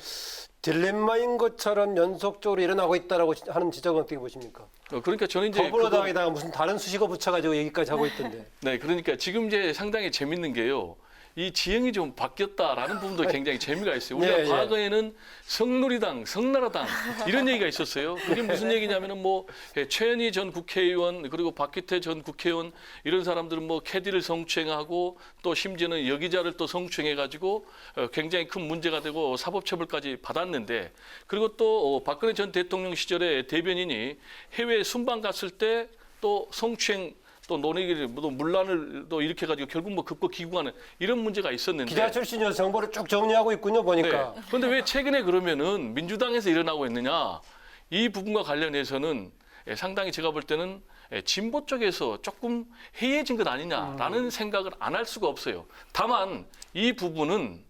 딜레마인 것처럼 연속적으로 일어나고 있다라고 하는 지적은 어떻게 보십니까? 그러니까 저는 이제 더불어당에다가 무슨 다른 수식어 붙여가지고 얘기까지 하고 있던데. 네, 그러니까 지금 이제 상당히 재밌는 게요. 이 지형이 좀 바뀌었다라는 부분도 굉장히 재미가 있어요. 우리가 과거에는 성놀이당, 성나라당 이런 얘기가 있었어요. 그게 무슨 얘기냐면은 뭐 최현희 전 국회의원 그리고 박기태 전 국회의원 이런 사람들은 뭐 캐디를 성추행하고 또 심지어는 여기자를 또 성추행해가지고 굉장히 큰 문제가 되고 사법처벌까지 받았는데 그리고 또 박근혜 전 대통령 시절에 대변인이 해외 순방 갔을 때 또 성추행 또 논의를 또 문란을 또 일으켜 가지고 결국 뭐 급거 기구하는 이런 문제가 있었는데 기자 출신이어서 정보를 쭉 정리하고 있군요, 보니까. 네. 그런데 왜 최근에 그러면은 민주당에서 일어나고 있느냐? 이 부분과 관련해서는 상당히 제가 볼 때는 진보 쪽에서 조금 해이해진 것 아니냐라는 생각을 안 할 수가 없어요. 다만 이 부분은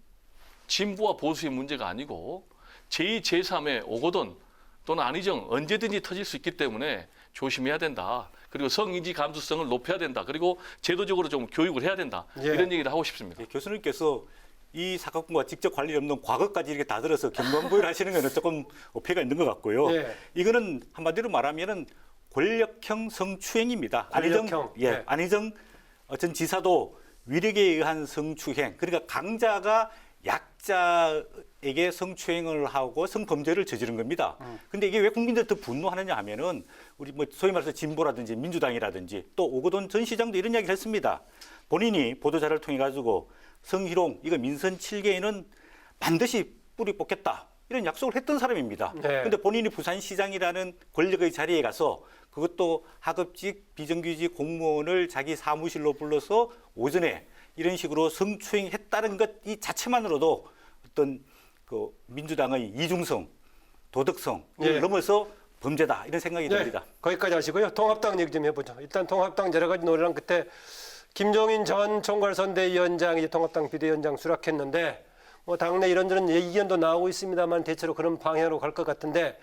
진보와 보수의 문제가 아니고 제2, 제3의 오거돈 또는 안희정 언제든지 터질 수 있기 때문에 조심해야 된다. 그리고 성인지 감수성을 높여야 된다. 그리고 제도적으로 좀 교육을 해야 된다. 이런 얘기를 하고 싶습니다. 교수님께서 이 사건과 직접 관련이 없는 과거까지 이렇게 다 들어서 경건부를 하시는 것은 조금 어폐가 있는 것 같고요. 이거는 한마디로 말하면은 권력형 성추행입니다. 권력형. 안희정 전 지사도 위력에 의한 성추행. 그러니까 강자가 약자에게 성추행을 하고 성범죄를 저지른 겁니다. 근데 이게 왜 국민들이 더 분노하느냐 하면은 우리 뭐 소위 말해서 진보라든지 민주당이라든지 또 오거돈 전 시장도 이런 이야기를 했습니다. 본인이 보도자를 통해 가지고 성희롱 이거 민선 7개에는 반드시 뿌리 뽑겠다. 이런 약속을 했던 사람입니다. 그런데 본인이 부산시장이라는 권력의 자리에 가서 그것도 하급직 비정규직 공무원을 자기 사무실로 불러서 오전에 이런 식으로 성추행했다는 것 이 자체만으로도 어떤 그 민주당의 이중성, 도덕성 이걸 넘어서 범죄다 이런 생각이 듭니다. 거기까지 하시고요. 통합당 얘기 좀 해보죠. 일단 통합당 여러 가지 논의랑 끝에 김종인 전 총괄선대위원장이 통합당 비대위원장 수락했는데 뭐 당내 이런저런 의견도 나오고 있습니다만 대체로 그런 방향으로 갈 것 같은데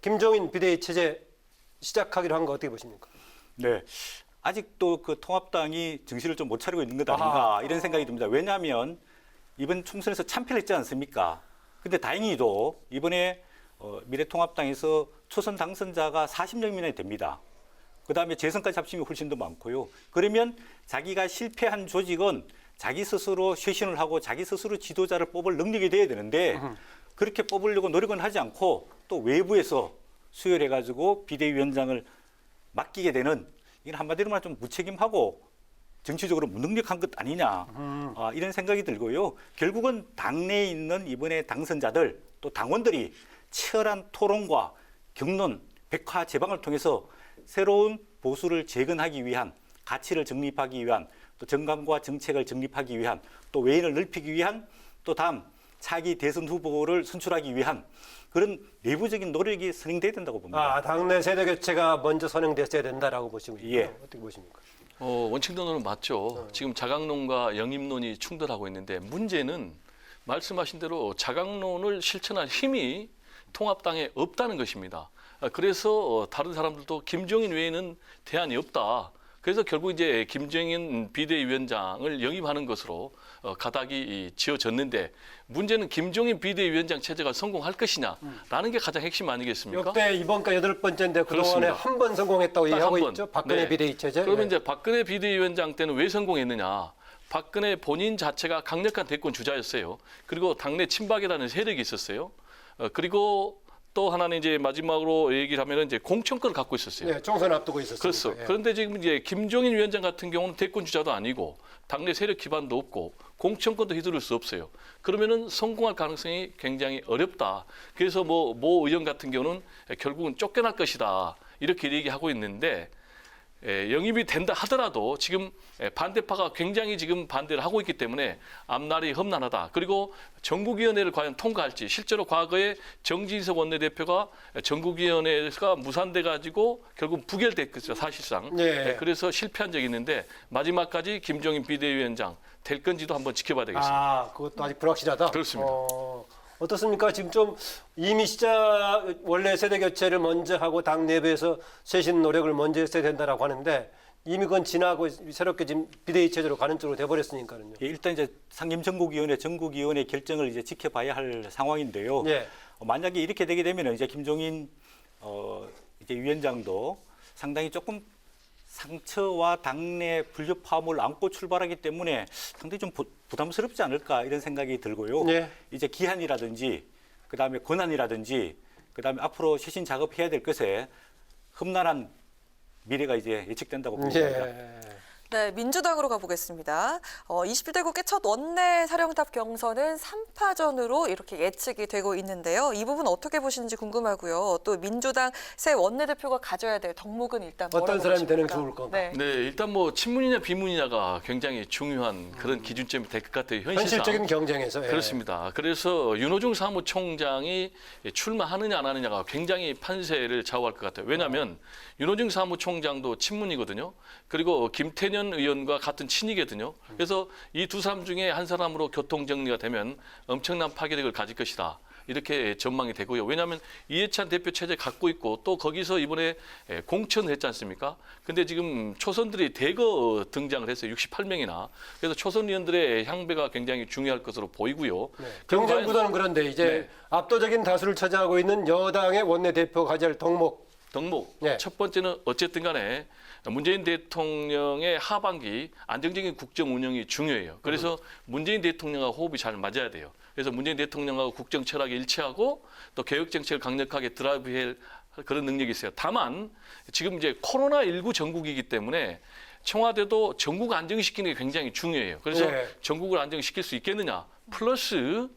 김종인 비대위 체제 시작하기로 한 거 어떻게 보십니까? 네. 아직도 그 통합당이 정신을 좀 못 차리고 있는 것 아닌가 이런 생각이 듭니다. 왜냐하면 이번 총선에서 참패를 했지 않습니까? 근데 다행히도 이번에 미래통합당에서 초선 당선자가 40명이나 됩니다. 그다음에 재선까지 합치면 훨씬 더 많고요. 그러면 자기가 실패한 조직은 자기 스스로 쇄신을 하고 자기 스스로 지도자를 뽑을 능력이 돼야 되는데 그렇게 뽑으려고 노력은 하지 않고 또 외부에서 수혈해가지고 비대위원장을 맡기게 되는, 이건 한마디로 말하면 좀 무책임하고 정치적으로 무능력한 것 아니냐, 이런 생각이 들고요. 결국은 당내에 있는 이번에 당선자들 또 당원들이 치열한 토론과 경론, 백화 제방을 통해서 새로운 보수를 재건하기 위한, 가치를 정립하기 위한, 또 정강과 정책을 정립하기 위한, 또 외인을 넓히기 위한, 또 다음 차기 대선 후보를 선출하기 위한 그런 내부적인 노력이 선행돼야 된다고 봅니다. 당내 세대 교체가 먼저 선행됐어야 된다라고 보시고 있고요. 예. 어떻게 보십니까? 원칙론은 맞죠. 지금 자강론과 영입론이 충돌하고 있는데 문제는 말씀하신 대로 자강론을 실천할 힘이 통합당에 없다는 것입니다. 그래서 다른 사람들도 김종인 외에는 대안이 없다. 그래서 결국 이제 김종인 비대위원장을 영입하는 것으로 가닥이 지어졌는데 문제는 김종인 비대위원장 체제가 성공할 것이냐라는 게 가장 핵심 아니겠습니까? 역대 이번가 8번째인데 그동안에 그렇습니다. 한 번 성공했다고 얘기하고 있죠. 박근혜 네. 비대위 체제. 그러면 이제 박근혜 비대위원장 때는 왜 성공했느냐? 박근혜 본인 자체가 강력한 대권 주자였어요. 그리고 당내 친박이라는 세력이 있었어요. 그리고 또 하나는 이제 마지막으로 얘기를 하면은 이제 공천권을 갖고 있었어요. 네, 총선 앞두고 있었습니다. 그렇죠. 예. 그런데 지금 이제 김종인 위원장 같은 경우는 대권 주자도 아니고 당내 세력 기반도 없고 공천권도 휘두를 수 없어요. 그러면은 성공할 가능성이 굉장히 어렵다. 그래서 모 의원 같은 경우는 결국은 쫓겨날 것이다. 이렇게 얘기하고 있는데 영입이 된다 하더라도 지금 반대파가 굉장히 지금 반대를 하고 있기 때문에 앞날이 험난하다. 그리고 전국위원회를 과연 통과할지, 실제로 과거에 정진석 원내대표가 전국위원회가 무산돼 가지고 결국 부결됐죠, 사실상. 네. 그래서 실패한 적이 있는데 마지막까지 김종인 비대위원장 될 건지도 한번 지켜봐야 되겠습니다. 그것도 아직 불확실하다. 그렇습니다. 어떻습니까? 지금 좀 이미 원래 세대 교체를 먼저 하고 당 내부에서 쇄신 노력을 먼저 했어야 된다라고 하는데 이미 그건 지나고 새롭게 지금 비대위 체제로 가는 쪽으로 돼버렸으니까요. 예, 일단 이제 상임전국위원회, 전국위원회 결정을 이제 지켜봐야 할 상황인데요. 예. 만약에 이렇게 되게 되면 이제 김종인 이제 위원장도 상당히 조금 상처와 당내 불협화음을 안고 출발하기 때문에 상당히 좀 부담스럽지 않을까 이런 생각이 들고요. 네. 이제 기한이라든지 그다음에 권한이라든지 그다음에 앞으로 쇄신 작업해야 될 것에 험난한 미래가 이제 예측된다고 봅니다. 예. 네, 민주당으로 가보겠습니다. 21대 국회 첫 원내 사령탑 경선은 3파전으로 이렇게 예측이 되고 있는데요. 이 부분 어떻게 보시는지 궁금하고요. 또 민주당 새 원내대표가 가져야 될 덕목은 일단 어떤 뭐라고 사람이 되는 게 보십니까? 좋을 건가? 네. 네, 일단 친문이냐 비문이냐가 굉장히 중요한 그런 기준점이 될 것 같아요. 현실적인 경쟁에서. 예. 그렇습니다. 그래서 윤호중 사무총장이 출마하느냐 안 하느냐가 굉장히 판세를 좌우할 것 같아요. 왜냐하면 윤호중 사무총장도 친문이거든요. 그리고 김태년 의원과 같은 친이거든요. 그래서 이 두 사람 중에 한 사람으로 교통 정리가 되면 엄청난 파괴력을 가질 것이다. 이렇게 전망이 되고요. 왜냐하면 이해찬 대표 체제 갖고 있고 또 거기서 이번에 공천을 했지 않습니까? 근데 지금 초선들이 대거 등장을 했어요. 68명이나. 그래서 초선 의원들의 향배가 굉장히 중요할 것으로 보이고요. 네. 경쟁 구도는 그런데 이제 네. 압도적인 다수를 차지하고 있는 여당의 원내대표 가져야 할 덕목. 네. 첫 번째는 어쨌든 간에 문재인 대통령의 하반기 안정적인 국정 운영이 중요해요. 그래서 문재인 대통령과 호흡이 잘 맞아야 돼요. 그래서 문재인 대통령하고 국정 철학이 일치하고 또 개혁 정책을 강력하게 드라이브할 그런 능력이 있어요. 다만 지금 이제 코로나19 전국이기 때문에 청와대도 전국 안정시키는 게 굉장히 중요해요. 그래서 전국을 안정시킬 수 있겠느냐. 플러스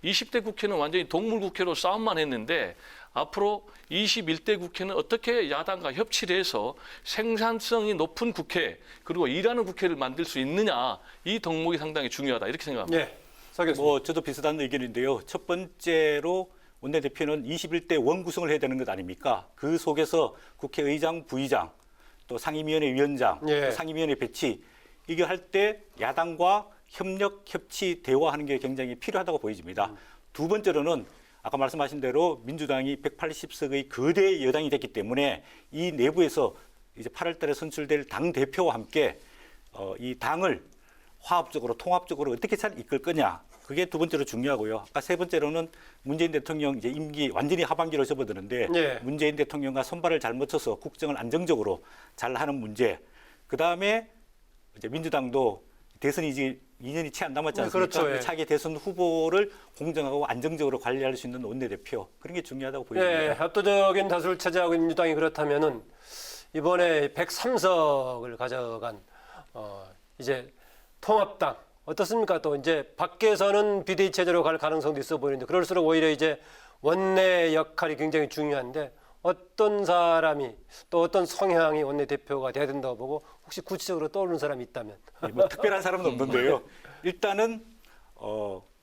20대 국회는 완전히 동물 국회로 싸움만 했는데 앞으로 21대 국회는 어떻게 야당과 협치를 해서 생산성이 높은 국회 그리고 일하는 국회를 만들 수 있느냐 이 덕목이 상당히 중요하다 이렇게 생각합니다. 네. 저도 비슷한 의견인데요. 첫 번째로 원내대표는 21대 원구성을 해야 되는 것 아닙니까? 그 속에서 국회의장, 부의장, 또 상임위원회 위원장, 또 상임위원회 배치 이게 할 때 야당과 협력, 협치, 대화하는 게 굉장히 필요하다고 보여집니다. 두 번째로는 아까 말씀하신 대로 민주당이 180석의 거대 여당이 됐기 때문에 이 내부에서 이제 8월 달에 선출될 당 대표와 함께 이 당을 화합적으로 통합적으로 어떻게 잘 이끌 거냐. 그게 두 번째로 중요하고요. 아까 세 번째로는 문재인 대통령 이제 임기 완전히 하반기로 접어드는데 문재인 대통령과 손발을 잘 맞춰서 국정을 안정적으로 잘 하는 문제. 그다음에 이제 민주당도 대선이 이제 2년이 채 안 남았지 네, 않습니까? 그렇죠, 예. 차기 대선 후보를 공정하고 안정적으로 관리할 수 있는 원내대표 그런 게 중요하다고 보입니다. 예, 압도적인 다수를 차지하고 있는 민주당이 그렇다면은 이번에 103석을 가져간 이제 통합당 어떻습니까? 또 이제 밖에서는 비대위 체제로 갈 가능성도 있어 보이는데 그럴수록 오히려 이제 원내 역할이 굉장히 중요한데 어떤 사람이 또 어떤 성향이 원내대표가 돼야 된다고 보고 혹시 구체적으로 떠오르는 사람이 있다면 뭐 특별한 사람은 없는데요. 일단은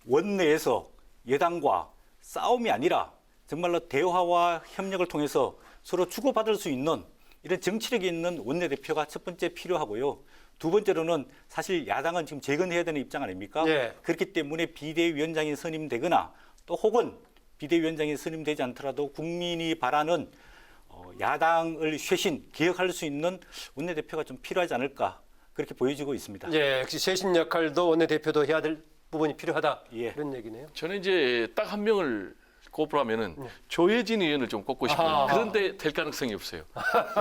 원내에서 여당과 싸움이 아니라 정말로 대화와 협력을 통해서 서로 주고받을 수 있는 이런 정치력이 있는 원내대표가 첫 번째 필요하고요. 두 번째로는 사실 야당은 지금 재건해야 되는 입장 아닙니까? 예. 그렇기 때문에 비대위원장이 선임되거나 또 혹은 비대위원장이 선임되지 않더라도 국민이 바라는 야당을 쇄신, 개혁할 수 있는 원내대표가 좀 필요하지 않을까 그렇게 보여지고 있습니다. 예, 역시 쇄신 역할도 원내대표도 해야 될 부분이 필요하다 예. 그런 얘기네요. 저는 이제 딱 한 명을 꼽으라면은 조혜진 의원을 좀 꼽고 싶어요. 아하. 그런데 될 가능성이 없어요.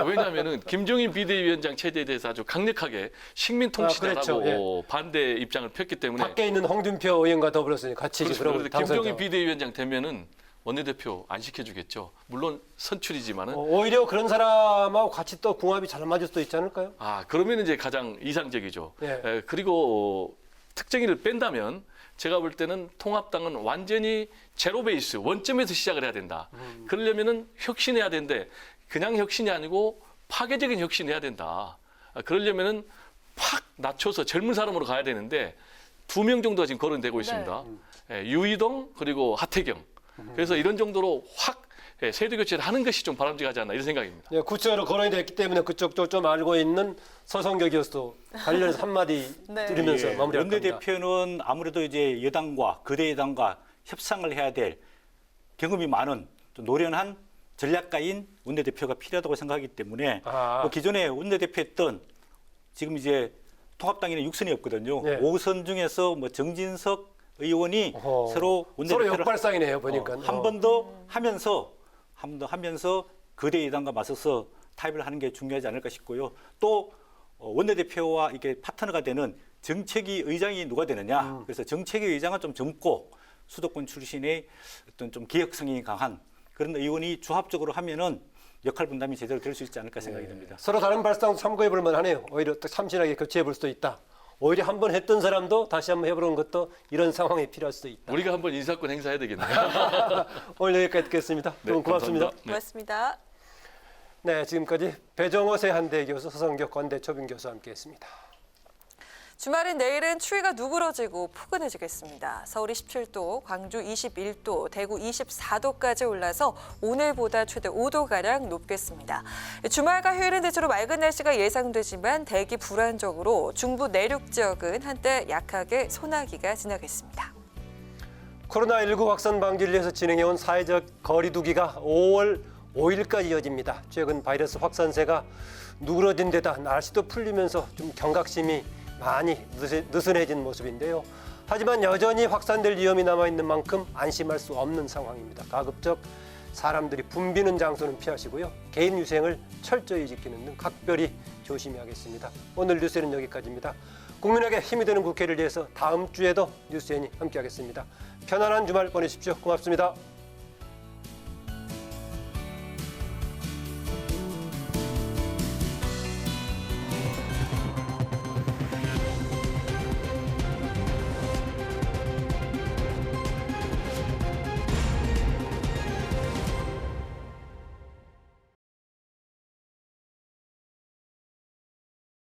왜냐하면은 김종인 비대위원장 체제에 대해서 아주 강력하게 식민통치자라고 그렇죠. 반대 입장을 폈기 때문에 밖에 있는 홍준표 의원과 더불어서 같이 그렇죠. 그러고 그런데 김종인 비대위원장 되면은 원내대표 안 시켜주겠죠. 물론 선출이지만은 오히려 그런 사람하고 같이 또 궁합이 잘 맞을 수도 있지 않을까요? 그러면 이제 가장 이상적이죠. 예. 그리고 특정인을 뺀다면 제가 볼 때는 통합당은 완전히 제로 베이스 원점에서 시작을 해야 된다. 그러려면은 혁신해야 되는데 그냥 혁신이 아니고 파괴적인 혁신해야 된다. 그러려면은 팍 낮춰서 젊은 사람으로 가야 되는데 2명 정도가 지금 거론되고 있습니다. 유이동 그리고 하태경. 그래서 이런 정도로 확 세대 교체를 하는 것이 좀 바람직하지 않나 이런 생각입니다. 예, 구체적으로 거론이 됐기 때문에 그쪽도 좀 알고 있는 서성교 교수 관련해서 한마디 들으면서 마무리할까 합니다. 원내대표는 아무래도 이제 여당과 거대 여당과 협상을 해야 될 경험이 많은 좀 노련한 전략가인 원내대표가 필요하다고 생각하기 때문에 뭐 기존에 원내대표했던 지금 이제 통합당에는 6선이 없거든요. 네. 5선 중에서 뭐 정진석 의원이 새로 원내대표를 서로 역발상이네요 보니까. 한 번 더 하면서 거대 여당과 맞서서 타협을 하는 게 중요하지 않을까 싶고요. 또 원내대표와 이게 파트너가 되는 정책위 의장이 누가 되느냐. 그래서 정책위 의장은 좀 젊고 수도권 출신의 어떤 좀 개혁성이 강한 그런 의원이 조합적으로 하면은 역할 분담이 제대로 될 수 있지 않을까 생각이 듭니다. 서로 다른 발상도 참고해 볼 만하네요. 오히려 또 참신하게 교체해 볼 수도 있다. 오히려 한번 했던 사람도 다시 한번 해보는 것도 이런 상황이 필요할 수도 있다. 우리가 한번 인사권 행사해야 되겠네요. 오늘 여기까지 듣겠습니다. 네, 고맙습니다. 감사합니다. 네. 고맙습니다. 네, 지금까지 배정호 세한대 교수, 서성교 건대 초빙 교수와 함께했습니다. 주말인 내일은 추위가 누그러지고 포근해지겠습니다. 서울이 17도, 광주 21도, 대구 24도까지 올라서 오늘보다 최대 5도가량 높겠습니다. 주말과 휴일은 대체로 맑은 날씨가 예상되지만 대기 불안정으로 중부 내륙 지역은 한때 약하게 소나기가 지나겠습니다. 코로나19 확산 방지를 위해서 진행해온 사회적 거리 두기가 5월 5일까지 이어집니다. 최근 바이러스 확산세가 누그러진 데다 날씨도 풀리면서 좀 경각심이 많이 느슨해진 모습인데요. 하지만 여전히 확산될 위험이 남아있는 만큼 안심할 수 없는 상황입니다. 가급적 사람들이 붐비는 장소는 피하시고요. 개인 위생을 철저히 지키는 등 각별히 조심해야겠습니다. 오늘 뉴스에는 여기까지입니다. 국민에게 힘이 되는 국회를 위해서 다음 주에도 뉴스엔이 함께하겠습니다. 편안한 주말 보내십시오. 고맙습니다.